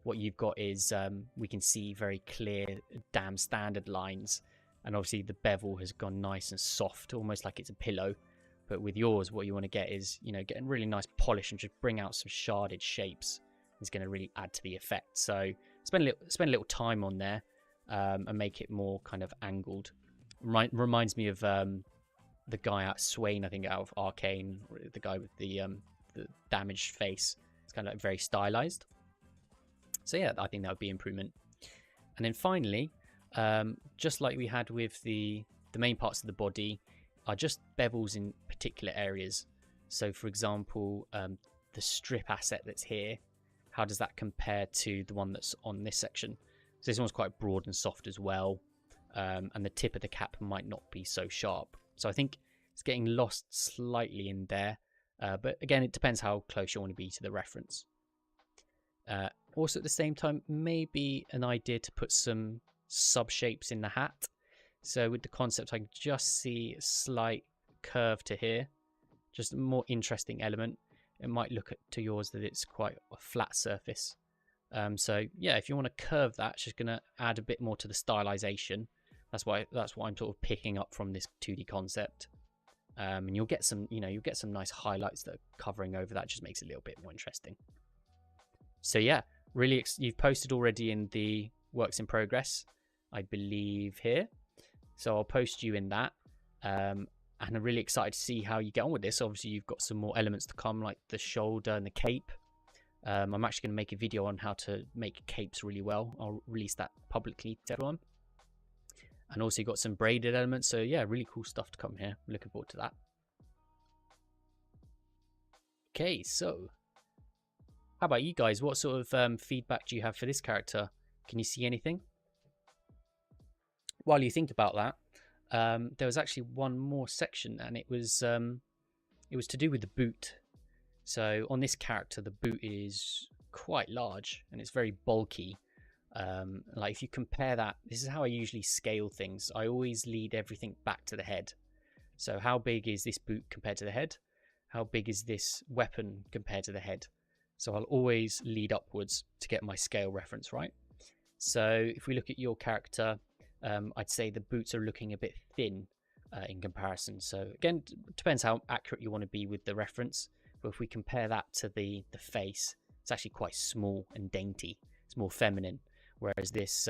what you've got is we can see very clear, damn standard lines, and obviously the bevel has gone nice and soft, almost like it's a pillow. But with yours, what you want to get is, you know, getting really nice polish and just bring out some sharded shapes. It's going to really add to the effect. So spend a little time on there and make it more kind of angled. Reminds me of the guy at Swain, I think, out of Arcane, the guy with the damaged face. It's kind of like very stylized. So yeah, I think that would be improvement. And then finally, just like we had with the main parts of the body, are just bevels in particular areas. So for example, the strip asset that's here, how does that compare to the one that's on this section? So this one's quite broad and soft as well, and the tip of the cap might not be so sharp. So I think it's getting lost slightly in there, but again, it depends how close you want to be to the reference. Also at the same time, maybe an idea to put some sub shapes in the hat. So with the concept, I can just see a slight curve to here, just a more interesting element. It might look to yours that it's quite a flat surface. So yeah, if you want to curve that, it's just going to add a bit more to the stylization. That's what I'm sort of picking up from this 2D concept. And you'll get some, you'll get some nice highlights that are covering over that. Just makes it a little bit more interesting. So yeah, really, you've posted already in the works in progress, I believe here. So I'll post you in that. And I'm really excited to see how you get on with this. Obviously, you've got some more elements to come, like the shoulder and the cape. I'm actually going to make a video on how to make capes really well. I'll release that publicly to everyone. And also you've got some braided elements. So yeah, really cool stuff to come here. I'm looking forward to that. Okay, so how about you guys? What sort of feedback do you have for this character? Can you see anything? While you think about that, there was actually one more section, and it was to do with the boot. So on this character, the boot is quite large and it's very bulky. Like if you compare that, this is how I usually scale things. I always lead everything back to the head. So how big is this boot compared to the head? How big is this weapon compared to the head? So I'll always lead upwards to get my scale reference right. So if we look at your character, I'd say the boots are looking a bit thin in comparison. So again, it depends how accurate you want to be with the reference. But if we compare that to the face, it's actually quite small and dainty. It's more feminine. Whereas this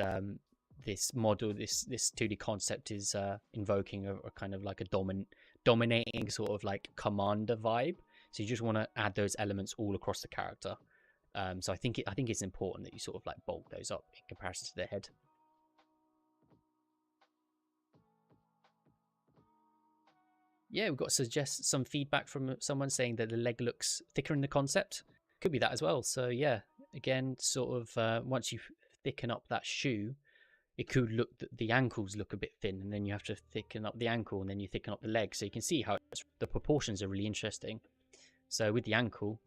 this model, this 2D concept is invoking a kind of like a dominating sort of like commander vibe. So you just want to add those elements all across the character. So I think it's important that you sort of like bulk those up in comparison to the head. Yeah, we've got some feedback from someone saying that the leg looks thicker in the concept. Could be that as well. So yeah, again, sort of once you thicken up that shoe, it could look the ankles look a bit thin, and then you have to thicken up the ankle, and then you thicken up the leg. So you can see how the proportions are really interesting. So with the ankle,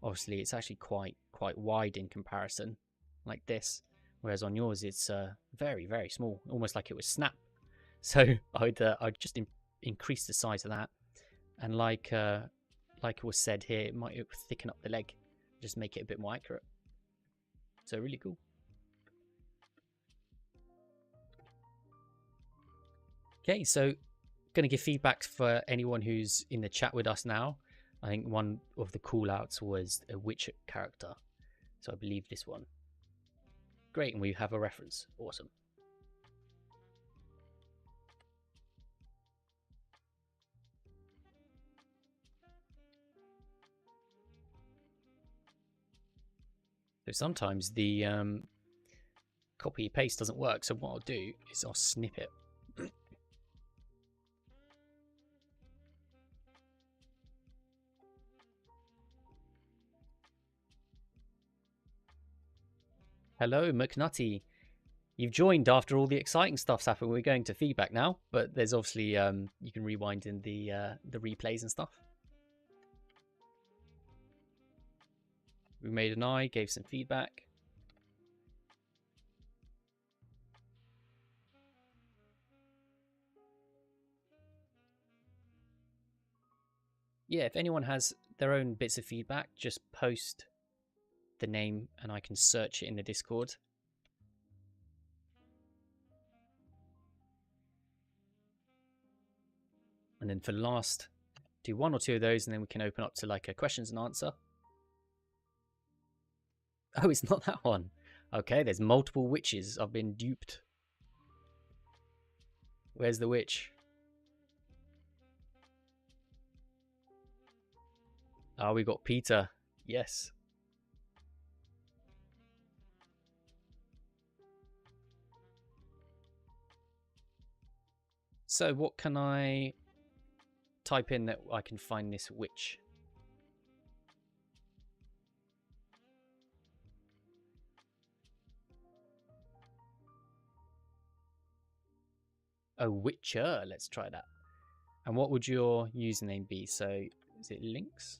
obviously it's actually quite wide in comparison, like this, whereas on yours it's very, very small, almost like it was snap. So I'd just increase the size of that, and like it was said here, it might thicken up the leg, just make it a bit more accurate. So really cool. Okay, so going to give feedback for anyone who's in the chat with us now. I think one of the call outs was a Witcher character, so I believe this one. Great, and we have a reference. Awesome. So sometimes the copy paste doesn't work, so what I'll do is I'll snip it. Hello, McNutty. You've joined after all the exciting stuff's happened. We're going to feedback now, but there's obviously you can rewind in the replays and stuff. We made an eye, gave some feedback. Yeah, if anyone has their own bits of feedback, just post the name and I can search it in the Discord. And then for last, do one or two of those, and then we can open up to like a questions and answer. Oh, it's not that one. Okay, there's multiple witches. I've been duped. Where's the witch? Oh, we got Peter. Yes. So what can I type in that I can find this witch? A witcher. Let's try that. And what would your username be? So is it links?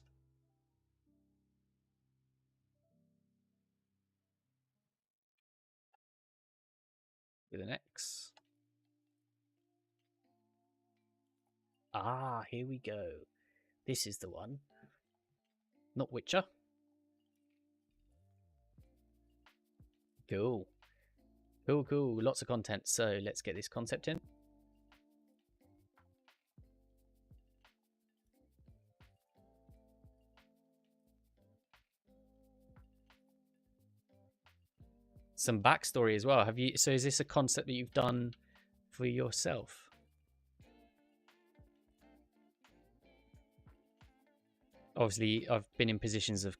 With an X. Ah, here we go. This is the one. Not Witcher. Cool. Cool, cool. Lots of content. So let's get this concept in. Some backstory as well. Have you? So is this a concept that you've done for yourself? Obviously, I've been in positions of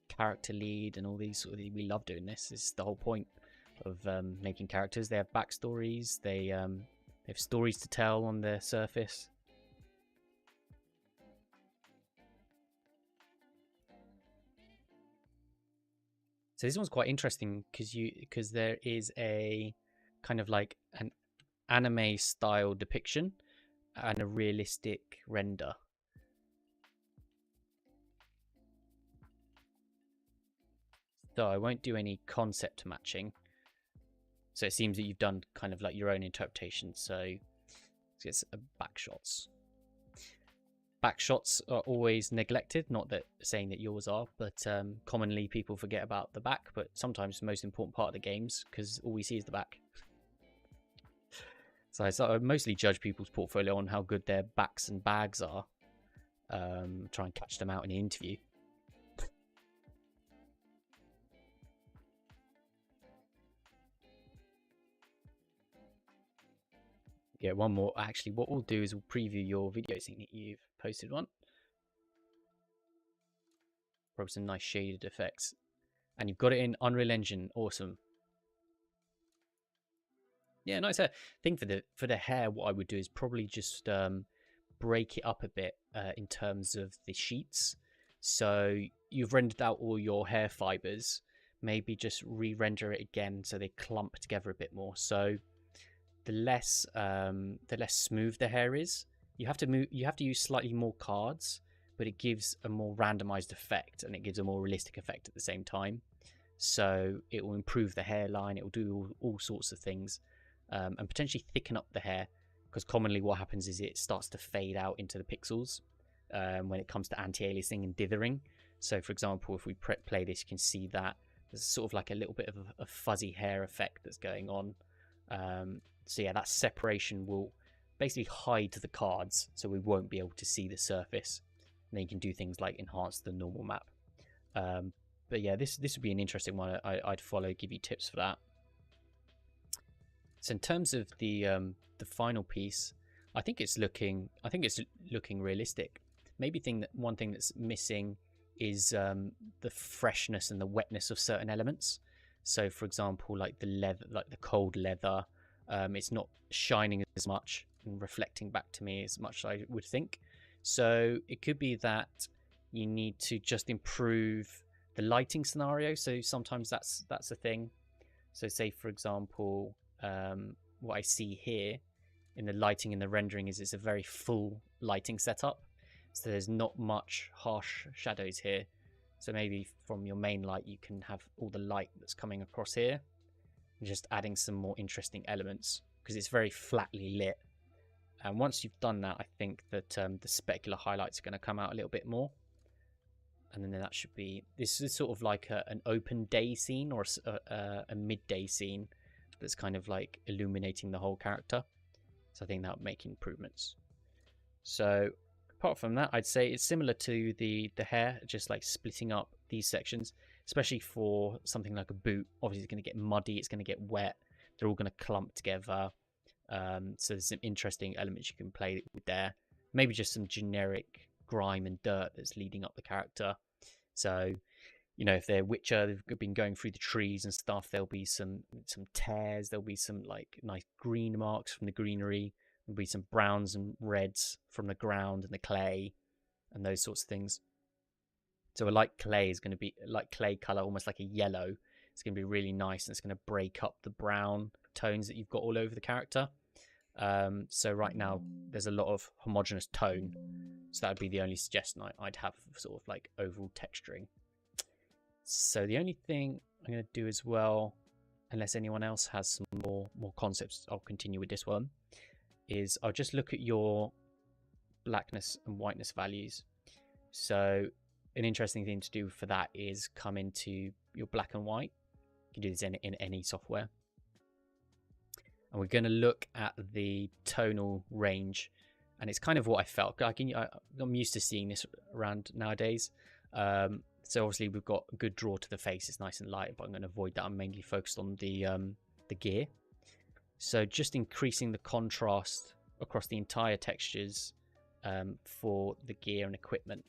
character lead and all these sort of. We love doing this. This is the whole point of making characters. They have backstories. They have stories to tell on their surface. So this one's quite interesting because there is a kind of like an anime style depiction and a realistic render. So I won't do any concept matching, So it seems that you've done kind of like your own interpretation. So it's back shots. Back shots are always neglected, not that saying that yours are, but commonly people forget about the back, but sometimes the most important part of the games, because all we see is the back. So I mostly judge people's portfolio on how good their backs and bags are. Try and catch them out in an interview. Yeah, one more. Actually, what we'll do is we'll preview your video, seeing that you've posted one. Probably some nice shaded effects. And you've got it in Unreal Engine. Awesome. Yeah, nice hair. I think for the hair, what I would do is probably just break it up a bit in terms of the sheets. So you've rendered out all your hair fibers. Maybe just re-render it again so they clump together a bit more. So the less smooth the hair is, you have to use slightly more cards, but it gives a more randomized effect and it gives a more realistic effect at the same time. So it will improve the hairline, it will do all sorts of things, and potentially thicken up the hair, because commonly what happens is it starts to fade out into the pixels when it comes to anti-aliasing and dithering. So for example, if we play this, you can see that there's sort of like a little bit of a fuzzy hair effect that's going on. So yeah, that separation will basically hide the cards, so we won't be able to see the surface. And then you can do things like enhance the normal map. But yeah, this would be an interesting one. I'd follow, give you tips for that. So in terms of the final piece, I think it's looking realistic. Maybe one thing that's missing is the freshness and the wetness of certain elements. So for example, like the leather, like the cold leather, it's not shining as much and reflecting back to me as much as I would think. So it could be that you need to just improve the lighting scenario. So sometimes that's a thing. So say for example, what I see here in the lighting and the rendering is it's a very full lighting setup. So there's not much harsh shadows here. So maybe from your main light, you can have all the light that's coming across here, and just adding some more interesting elements, because it's very flatly lit. And once you've done that, I think that the specular highlights are going to come out a little bit more. And then that should be, this is sort of like an open day scene or a midday scene that's kind of like illuminating the whole character. So I think that would make improvements. So apart from that, I'd say it's similar to the hair, just like splitting up these sections, especially for something like a boot. Obviously it's going to get muddy, it's going to get wet, they're all going to clump together. So there's some interesting elements you can play with there. Maybe just some generic grime and dirt that's leading up the character. So, you know, if they're Witcher, they've been going through the trees and stuff, there'll be some tears, there'll be some like nice green marks from the greenery, there'll be some browns and reds from the ground and the clay and those sorts of things. So a light clay is going to be like clay color, almost like a yellow. It's going to be really nice, and it's going to break up the brown tones that you've got all over the character. So right now there's a lot of homogeneous tone, so that would be the only suggestion I'd have for sort of like overall texturing. So the only thing I'm going to do as well, unless anyone else has some more concepts, I'll continue with this one, is I'll just look at your blackness and whiteness values. So an interesting thing to do for that is come into your black and white. You can do this in any software. And we're going to look at the tonal range. And it's kind of what I felt. I'm used to seeing this around nowadays. So obviously we've got a good draw to the face. It's nice and light, but I'm going to avoid that. I'm mainly focused on the gear. So just increasing the contrast across the entire textures for the gear and equipment.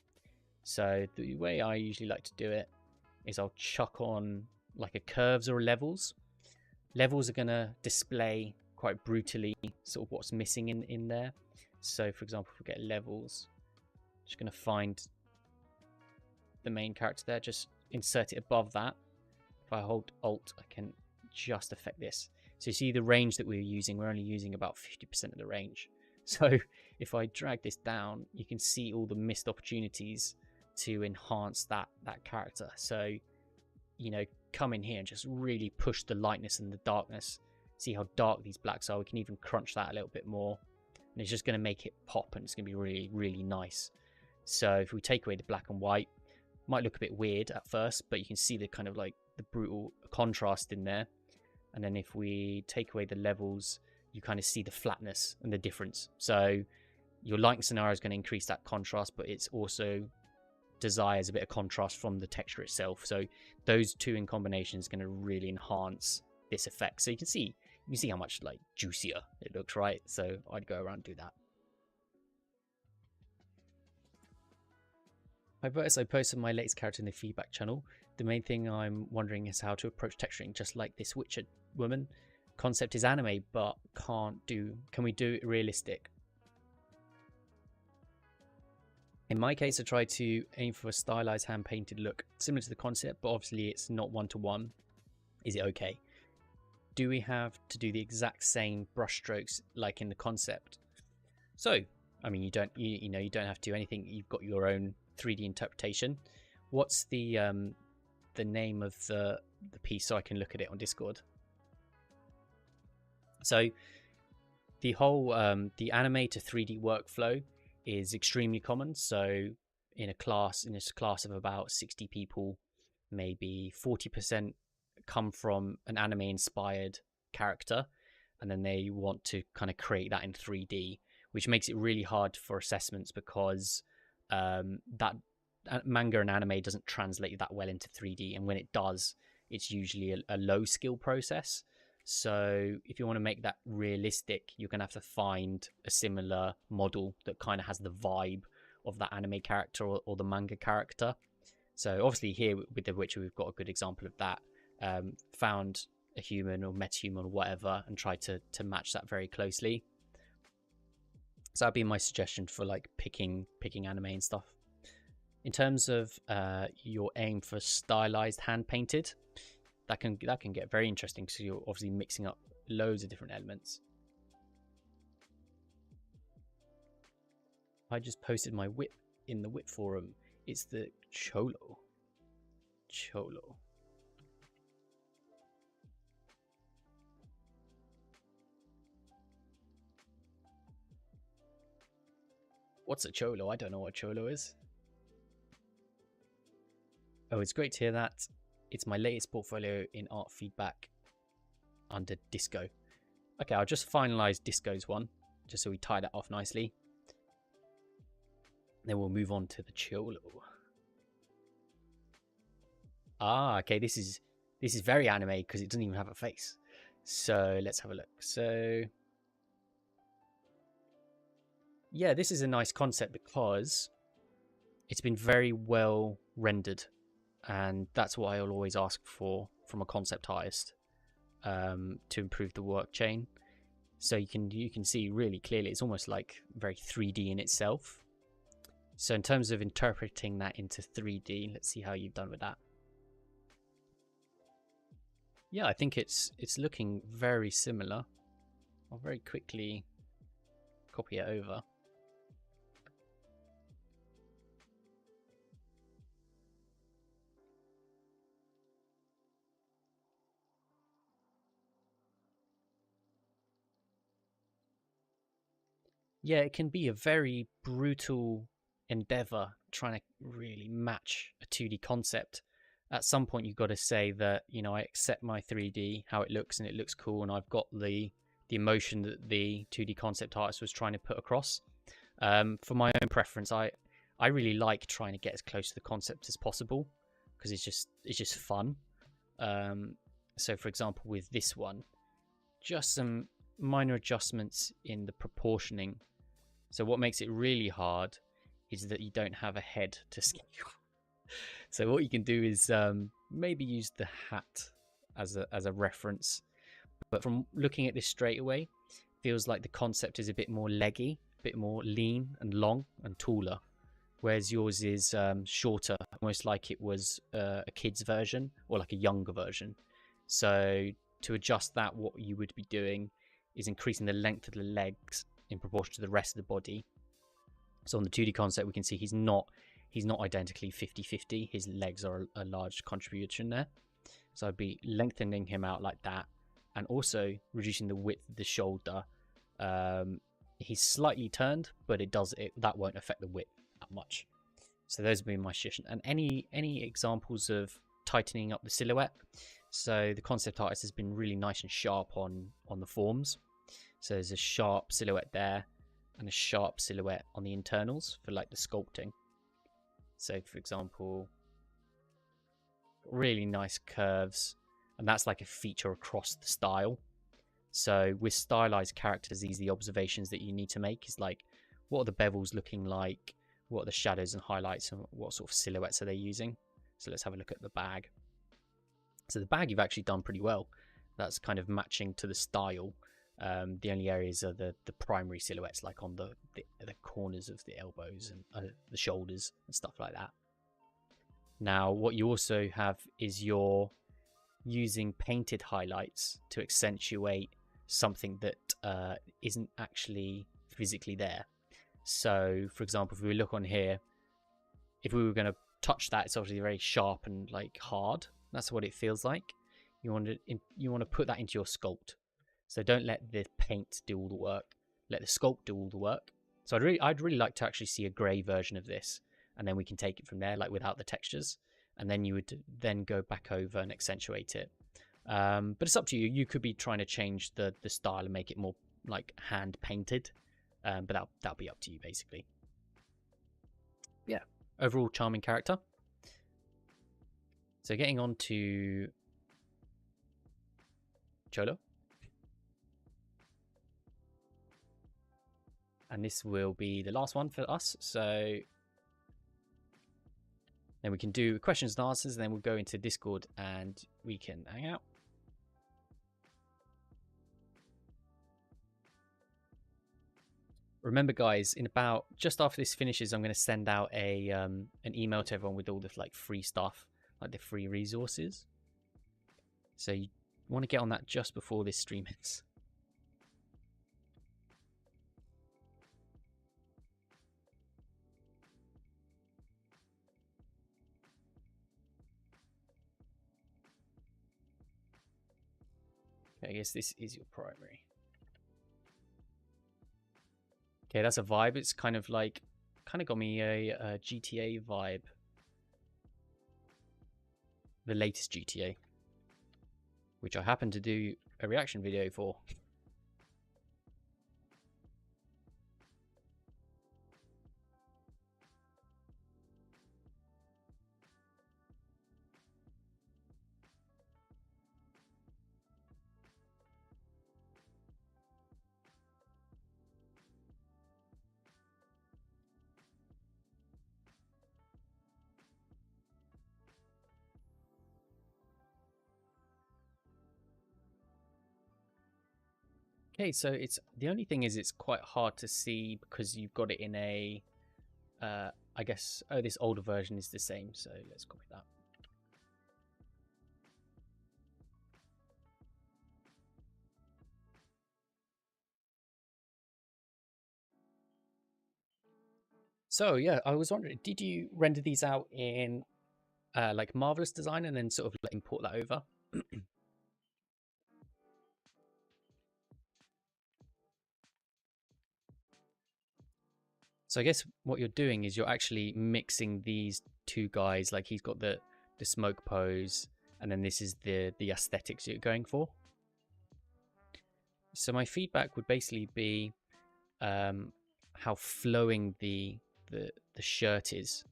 So the way I usually like to do it is I'll chuck on like a curves or a levels. Levels are going to display quite brutally sort of what's missing in there. So for example, if we get levels, just going to find the main character there, just insert it above that. If I hold Alt, I can just affect this. So you see the range that we're using, we're only using about 50% of the range. So if I drag this down, you can see all the missed opportunities to enhance that character. So, you know, come in here and just really push the lightness and the darkness See how dark these blacks are. We can even crunch that a little bit more, and it's just going to make it pop, and it's going to be really, really nice. So if we take away the black and white, it might look a bit weird at first, but you can see the kind of like the brutal contrast in there. And then if we take away the levels, you kind of see the flatness and the difference. So your lighting scenario is going to increase that contrast, but it's also desires a bit of contrast from the texture itself. So those two in combination is going to really enhance this effect. So you can see how much like juicier it looks, right? So I'd go around and do that. I posted my latest character in the feedback channel. The main thing I'm wondering is how to approach texturing, just like this Witcher woman. Concept is anime, but can we do it realistic? In my case, I try to aim for a stylized hand-painted look, similar to the concept, but obviously it's not one-to-one. Is it okay? Do we have to do the exact same brushstrokes like in the concept? So, I mean, you don't have to do anything. You've got your own 3D interpretation. What's the name of the piece so I can look at it on Discord? So the whole the anime to 3D workflow is extremely common. So in this class of about 60 people, maybe 40% come from an anime inspired character, and then they want to kind of create that in 3D, which makes it really hard for assessments because that manga and anime doesn't translate that well into 3D, and when it does, it's usually a low skill process. So if you want to make that realistic, you're going to have to find a similar model that kind of has the vibe of that anime character or the manga character. So obviously here with The Witcher, we've got a good example of that. Found a human or metahuman or whatever and tried to match that very closely. So that'd be my suggestion for like picking anime and stuff. In terms of your aim for stylized hand painted, that can get very interesting because you're obviously mixing up loads of different elements. I just posted my whip in the whip forum. It's the Cholo. What's a Cholo? I don't know what Cholo is. Oh, it's great to hear that. It's my latest portfolio in art feedback under Disco. Okay, I'll just finalize Disco's one, just so we tie that off nicely. Then we'll move on to the Cholo. Ah, okay, this is very anime because it doesn't even have a face. So let's have a look. So yeah, this is a nice concept because it's been very well rendered. And that's what I'll always ask for from a concept artist, to improve the work chain. So you can see really clearly it's almost like very 3D in itself. So in terms of interpreting that into 3D, let's see how you've done with that. Yeah, I think it's looking very similar. I'll very quickly copy it over. Yeah, it can be a very brutal endeavor trying to really match a 2D concept. At some point, you've got to say that, you know, I accept my 3D, how it looks, and it looks cool, and I've got the emotion that the 2D concept artist was trying to put across. For my own preference, I really like trying to get as close to the concept as possible because it's just fun. So, for example, with this one, just some minor adjustments in the proportioning. So what makes it really hard is that you don't have a head to scale. So what you can do is maybe use the hat as a reference. But from looking at this straight away, feels like the concept is a bit more leggy, a bit more lean and long and taller. Whereas yours is shorter, almost like it was a kid's version or like a younger version. So to adjust that, what you would be doing is increasing the length of the legs in proportion to the rest of the body. So on the 2D concept, we can see he's not identically 50-50. His legs are a large contribution there. So I'd be lengthening him out like that and also reducing the width of the shoulder. He's slightly turned, but that won't affect the width that much. So those have been my shifts. And any examples of tightening up the silhouette? So the concept artist has been really nice and sharp on the forms. So there's a sharp silhouette there and a sharp silhouette on the internals for like the sculpting. So for example, really nice curves, and that's like a feature across the style. So with stylized characters, these are the observations that you need to make, is like, what are the bevels looking like? What are the shadows and highlights, and what sort of silhouettes are they using? So let's have a look at the bag. So the bag you've actually done pretty well. That's kind of matching to the style. The only areas are the primary silhouettes, like on the corners of the elbows and the shoulders and stuff like that. Now, what you also have is you're using painted highlights to accentuate something that isn't actually physically there. So, for example, if we look on here, if we were going to touch that, it's obviously very sharp and like hard. That's what it feels like. You want to put that into your sculpt. So don't let the paint do all the work. Let the sculpt do all the work. So I'd really like to actually see a grey version of this, and then we can take it from there, like without the textures. And then you would then go back over and accentuate it. But it's up to you. You could be trying to change the style and make it more like hand painted. But that'll be up to you, basically. Yeah, overall charming character. So getting on to Cholo. And this will be the last one for us. So then we can do questions and answers, and then we'll go into Discord and we can hang out. Remember, guys, in about just after this finishes, I'm going to send out an email to everyone with all the like free stuff, like the free resources. So you want to get on that just before this stream ends. Okay, I guess this is your primary. Okay, that's a vibe. It's kind of got me a GTA vibe. The latest GTA, which I happen to do a reaction video for. Okay, so the only thing is it's quite hard to see because you've got it in a, I guess, this older version is the same, so let's copy that. So yeah, I was wondering, did you render these out in like Marvelous Design and then sort of import that over? So I guess what you're doing is you're actually mixing these two guys. Like he's got the smoke pose, and then this is the aesthetics you're going for. So my feedback would basically be how flowing the shirt is.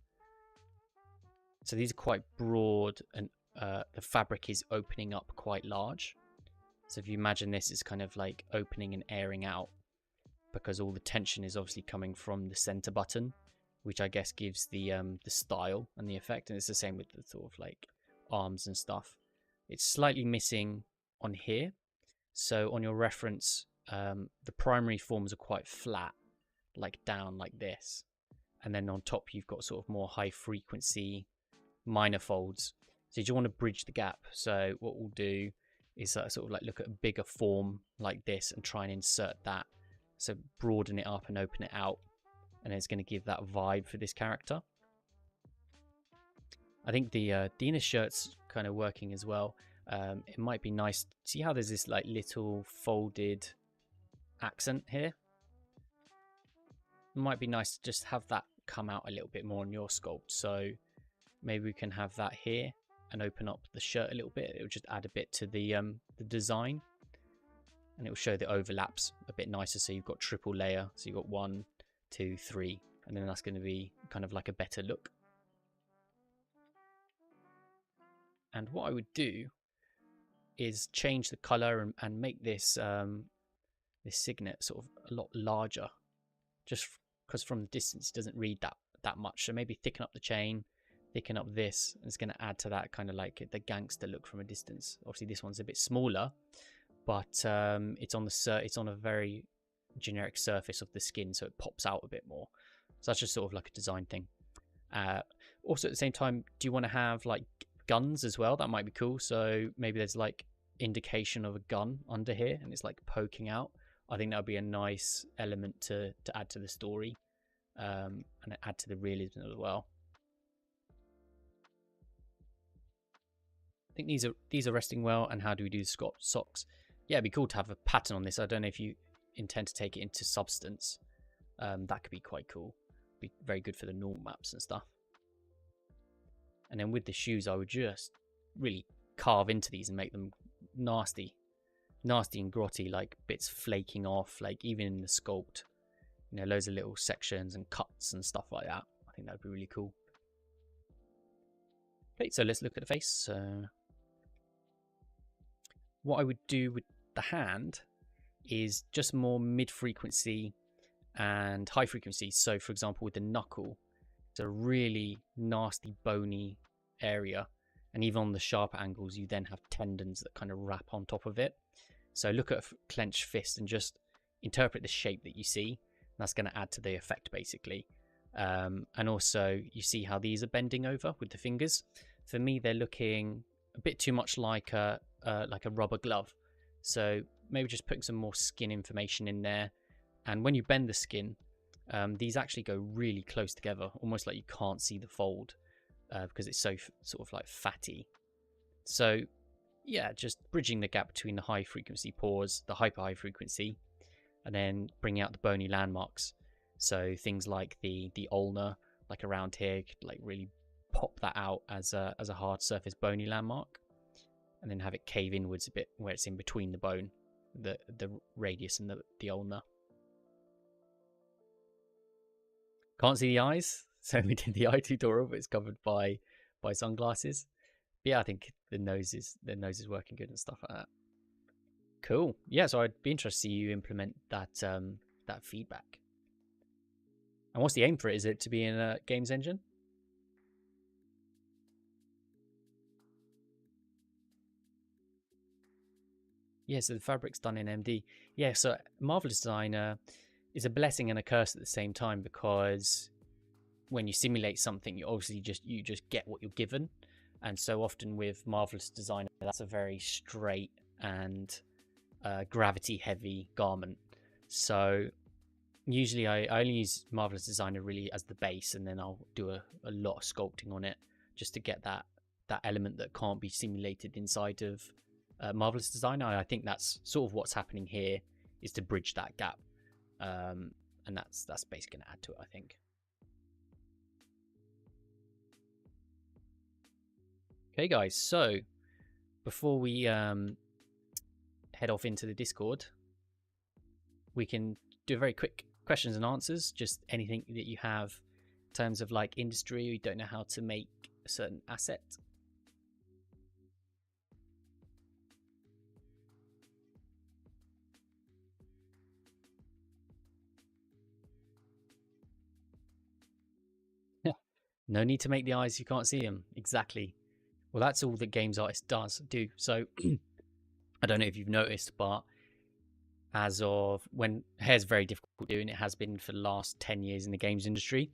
So these are quite broad, and the fabric is opening up quite large. So if you imagine this is kind of like opening and airing out, because all the tension is obviously coming from the center button, which I guess gives the style and the effect. And it's the same with the sort of like arms and stuff. It's slightly missing on here. So on your reference, the primary forms are quite flat, like down like this. And then on top, you've got sort of more high frequency minor folds. So you just want to bridge the gap. So what we'll do is sort of like look at a bigger form like this and try and insert that. So broaden it up and open it out, and it's going to give that vibe for this character. I think the inner shirt's kind of working as well. It might be nice. See how there's this like little folded accent here? It might be nice to just have that come out a little bit more on your sculpt. So maybe we can have that here and open up the shirt a little bit. It will just add a bit to the design, and it will show the overlaps a bit nicer. So you've got triple layer. So you've got 1, 2, 3, and then that's going to be kind of like a better look. And what I would do is change the color and make this this signet sort of a lot larger, just because from the distance it doesn't read that much. So maybe thicken up the chain, thicken up this, and it's going to add to that kind of like the gangster look from a distance. Obviously this one's a bit smaller, but it's on a very generic surface of the skin, so it pops out a bit more. So that's just sort of like a design thing. Also at the same time, do you want to have like guns as well? That might be cool. So maybe there's like indication of a gun under here and it's like poking out. I think that would be a nice element to add to the story, and add to the realism as well. I think these are resting well. And how do we do the socks? Yeah, it'd be cool to have a pattern on this. I don't know if you intend to take it into substance. That could be quite cool. Be very good for the normal maps and stuff. And then with the shoes, I would just really carve into these and make them nasty and grotty, like bits flaking off, like even in the sculpt, you know, loads of little sections and cuts and stuff like that. I think that would be really cool. Okay, so let's look at the face. What I would do with the hand is just more mid-frequency and high frequency. So for example, with the knuckle, it's a really nasty bony area, and even on the sharper angles you then have tendons that kind of wrap on top of it. So look at a clenched fist and just interpret the shape that you see. That's going to add to the effect basically. And also you see how these are bending over with the fingers. For me, they're looking a bit too much like a rubber glove. So maybe just putting some more skin information in there. And when you bend the skin, these actually go really close together, almost like you can't see the fold, because it's so sort of like fatty. So yeah, just bridging the gap between the high frequency pores, the hyper high frequency, and then bringing out the bony landmarks. So things like the ulnar, like around here, could like really pop that out as a hard surface bony landmark, and then have it cave inwards a bit where it's in between the bone, the radius and the ulnar. Can't see the eyes, so we did the eye tutorial, but it's covered by sunglasses. But yeah, I think the nose is working good and stuff like that. Cool. Yeah, so I'd be interested to see you implement that that feedback. And what's the aim for it? Is it to be in a games engine? Yeah, so the fabric's done in MD. Yeah, so Marvelous Designer is a blessing and a curse at the same time, because when you simulate something, you obviously just get what you're given. And so often with Marvelous Designer, that's a very straight and gravity heavy garment. So usually I only use Marvelous Designer really as the base, and then I'll do a lot of sculpting on it just to get that element that can't be simulated inside of Marvelous Designer. I think that's sort of what's happening here, is to bridge that gap, and that's basically going to add to it, I think. Okay guys, so before we head off into the Discord, we can do a very quick questions and answers. Just anything that you have in terms of like industry, or you don't know how to make a certain asset. No need to make the eyes, you can't see them. Exactly. Well, that's all that games artist do. So I don't know if you've noticed, but as of when hair's very difficult to do, and it has been for the last 10 years in the games industry.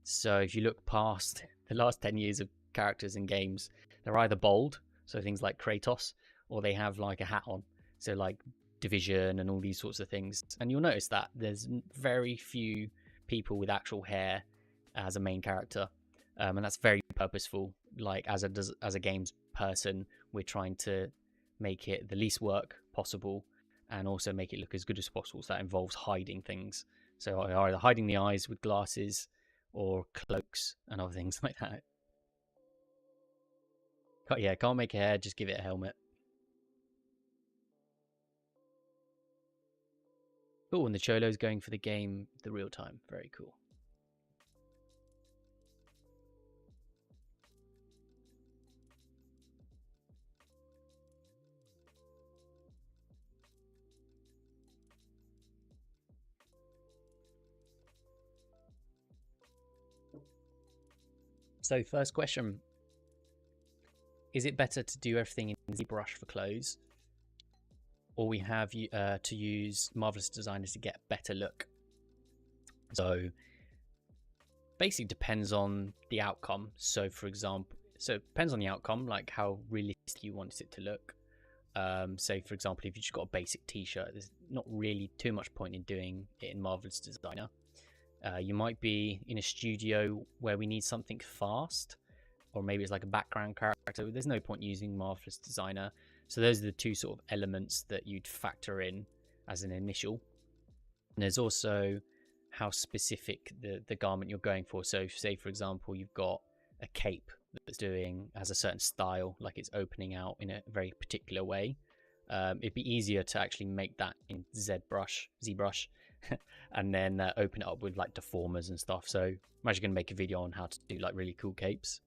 So if you look past the last 10 years of characters in games, they're either bald, so things like Kratos, or they have like a hat on, so like Division and all these sorts of things. And you'll notice that there's very few people with actual hair as a main character, and that's very purposeful. like as a games person, we're trying to make it the least work possible and also make it look as good as possible. So that involves hiding things. So either hiding the eyes with glasses or cloaks and other things like that. Yeah, can't make a hair, just give it a helmet. Cool, and the Cholo's going for the game, the real time. Very cool. So first question, is it better to do everything in ZBrush for clothes, or we have to use Marvelous Designers to get a better look? So basically depends on the outcome. So for example, it depends on the outcome, like how realistic you want it to look. Say for example, if you just got a basic t-shirt, there's not really too much point in doing it in Marvelous Designer. You might be in a studio where we need something fast, or maybe it's like a background character. There's no point using Marvelous Designer. So those are the two sort of elements that you'd factor in as an initial. And there's also how specific the garment you're going for. So say for example, you've got a cape that's has a certain style, like it's opening out in a very particular way. It'd be easier to actually make that in ZBrush and then open it up with like deformers and stuff. So I'm actually going to make a video on how to do like really cool capes.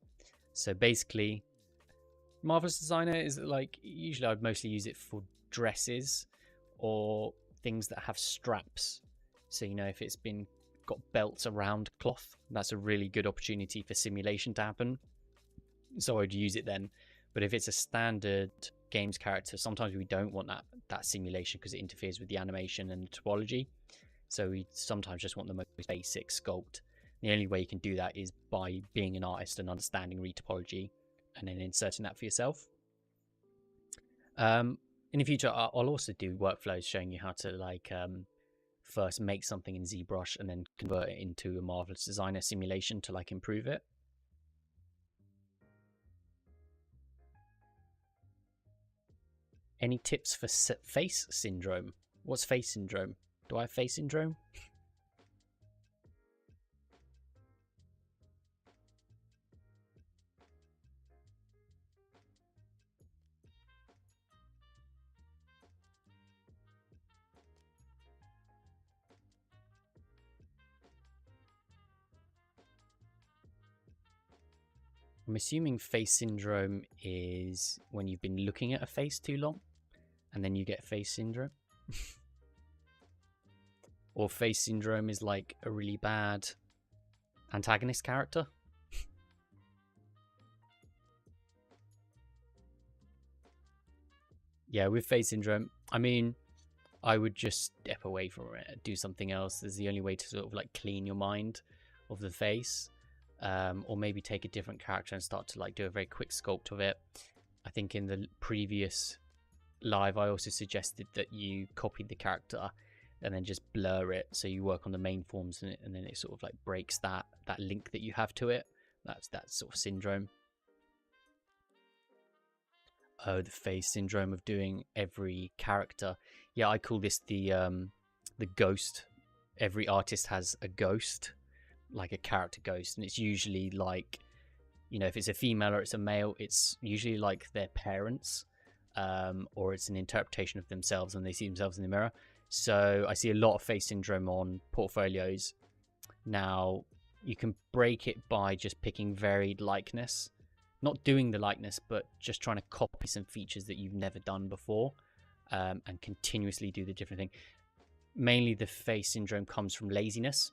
So basically, Marvelous Designer is like, usually I'd mostly use it for dresses or things that have straps. So, you know, if it's got belts around cloth, that's a really good opportunity for simulation to happen. So I'd use it then. But if it's a standard games character, sometimes we don't want that simulation because it interferes with the animation and the topology. So we sometimes just want the most basic sculpt. The only way you can do that is by being an artist and understanding retopology and then inserting that for yourself. In the future, I'll also do workflows showing you how to like first make something in ZBrush and then convert it into a Marvelous Designer simulation to like improve it. Any tips for face syndrome? What's face syndrome? Do I have face syndrome? I'm assuming face syndrome is when you've been looking at a face too long and then you get face syndrome. Or face syndrome is like a really bad antagonist character. Yeah, with face syndrome, I mean, I would just step away from it, do something else. There's the only way to sort of like clean your mind of the face. Or maybe take a different character and start to like do a very quick sculpt of it. I think in the previous live I also suggested that you copy the character and then just blur it, so you work on the main forms and then it sort of like breaks that link that you have to it. That's that sort of syndrome. Oh, the face syndrome of doing every character. Yeah, I call this the ghost. Every artist has a ghost, like a character ghost, and it's usually like, you know, if it's a female or it's a male, it's usually like their parents, or it's an interpretation of themselves when they see themselves in the mirror. So I see a lot of face syndrome on portfolios. Now you can break it by just picking varied likeness, not doing the likeness, but just trying to copy some features that you've never done before, and continuously do the different thing. Mainly the face syndrome comes from laziness.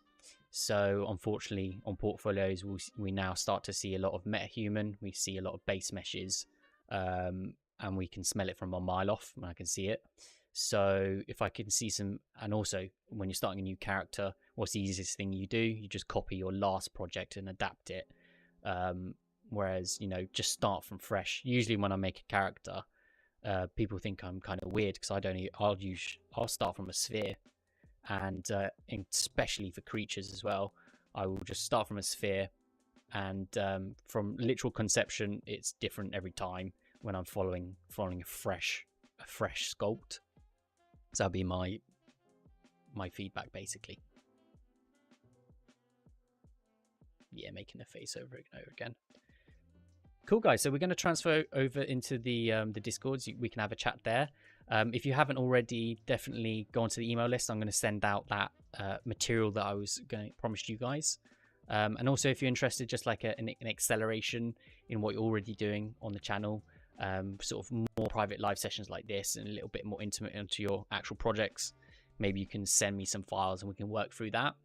So unfortunately on portfolios we now start to see a lot of metahuman, we see a lot of base meshes, and we can smell it from a mile off, and I can see it. So if I can see some, and also when you're starting a new character, what's the easiest thing you do? You just copy your last project and adapt it. Whereas, you know, just start from fresh. Usually when I make a character, people think I'm kind of weird because I'll start from a sphere. And especially for creatures as well, I will just start from a sphere, and from literal conception, it's different every time when I'm following a fresh sculpt. So that'll be my feedback basically. Yeah, making a face over and over again. Cool, guys. So we're going to transfer over into the Discords. We can have a chat there. If you haven't already, definitely go onto the email list. I'm going to send out that material that I was going to promise you guys. And also, if you're interested, just like an acceleration in what you're already doing on the channel, sort of more private live sessions like this and a little bit more intimate into your actual projects, maybe you can send me some files and we can work through that.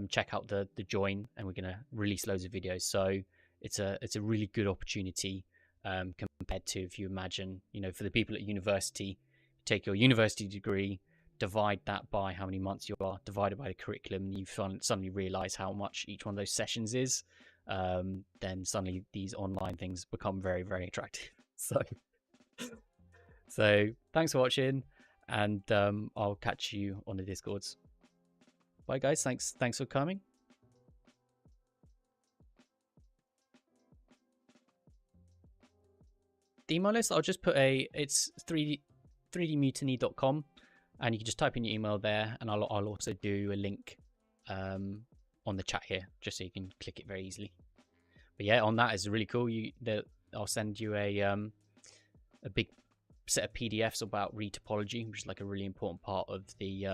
Check out the join, and we're going to release loads of videos. So it's a really good opportunity compared to, if you imagine, for the people at university, take your university degree, divide that by how many months you are, divided by the curriculum, and you suddenly realize how much each one of those sessions is. Then suddenly these online things become very, very attractive. So thanks for watching, and I'll catch you on the Discords. Bye, guys. Thanks for coming. The email list, I'll just put it's 3dmutiny.com, and you can just type in your email there, and I'll also do a link on the chat here, just so you can click it very easily. But yeah, on that is really cool. I'll send you a big set of PDFs about retopology, which is like a really important part of the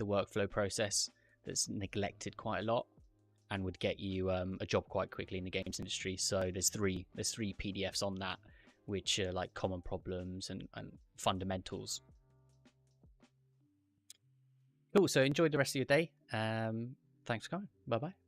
workflow process that's neglected quite a lot, and would get you a job quite quickly in the games industry. So there's three PDFs on that, which are like common problems and fundamentals. Cool. So enjoy the rest of your day. Thanks for coming. Bye bye.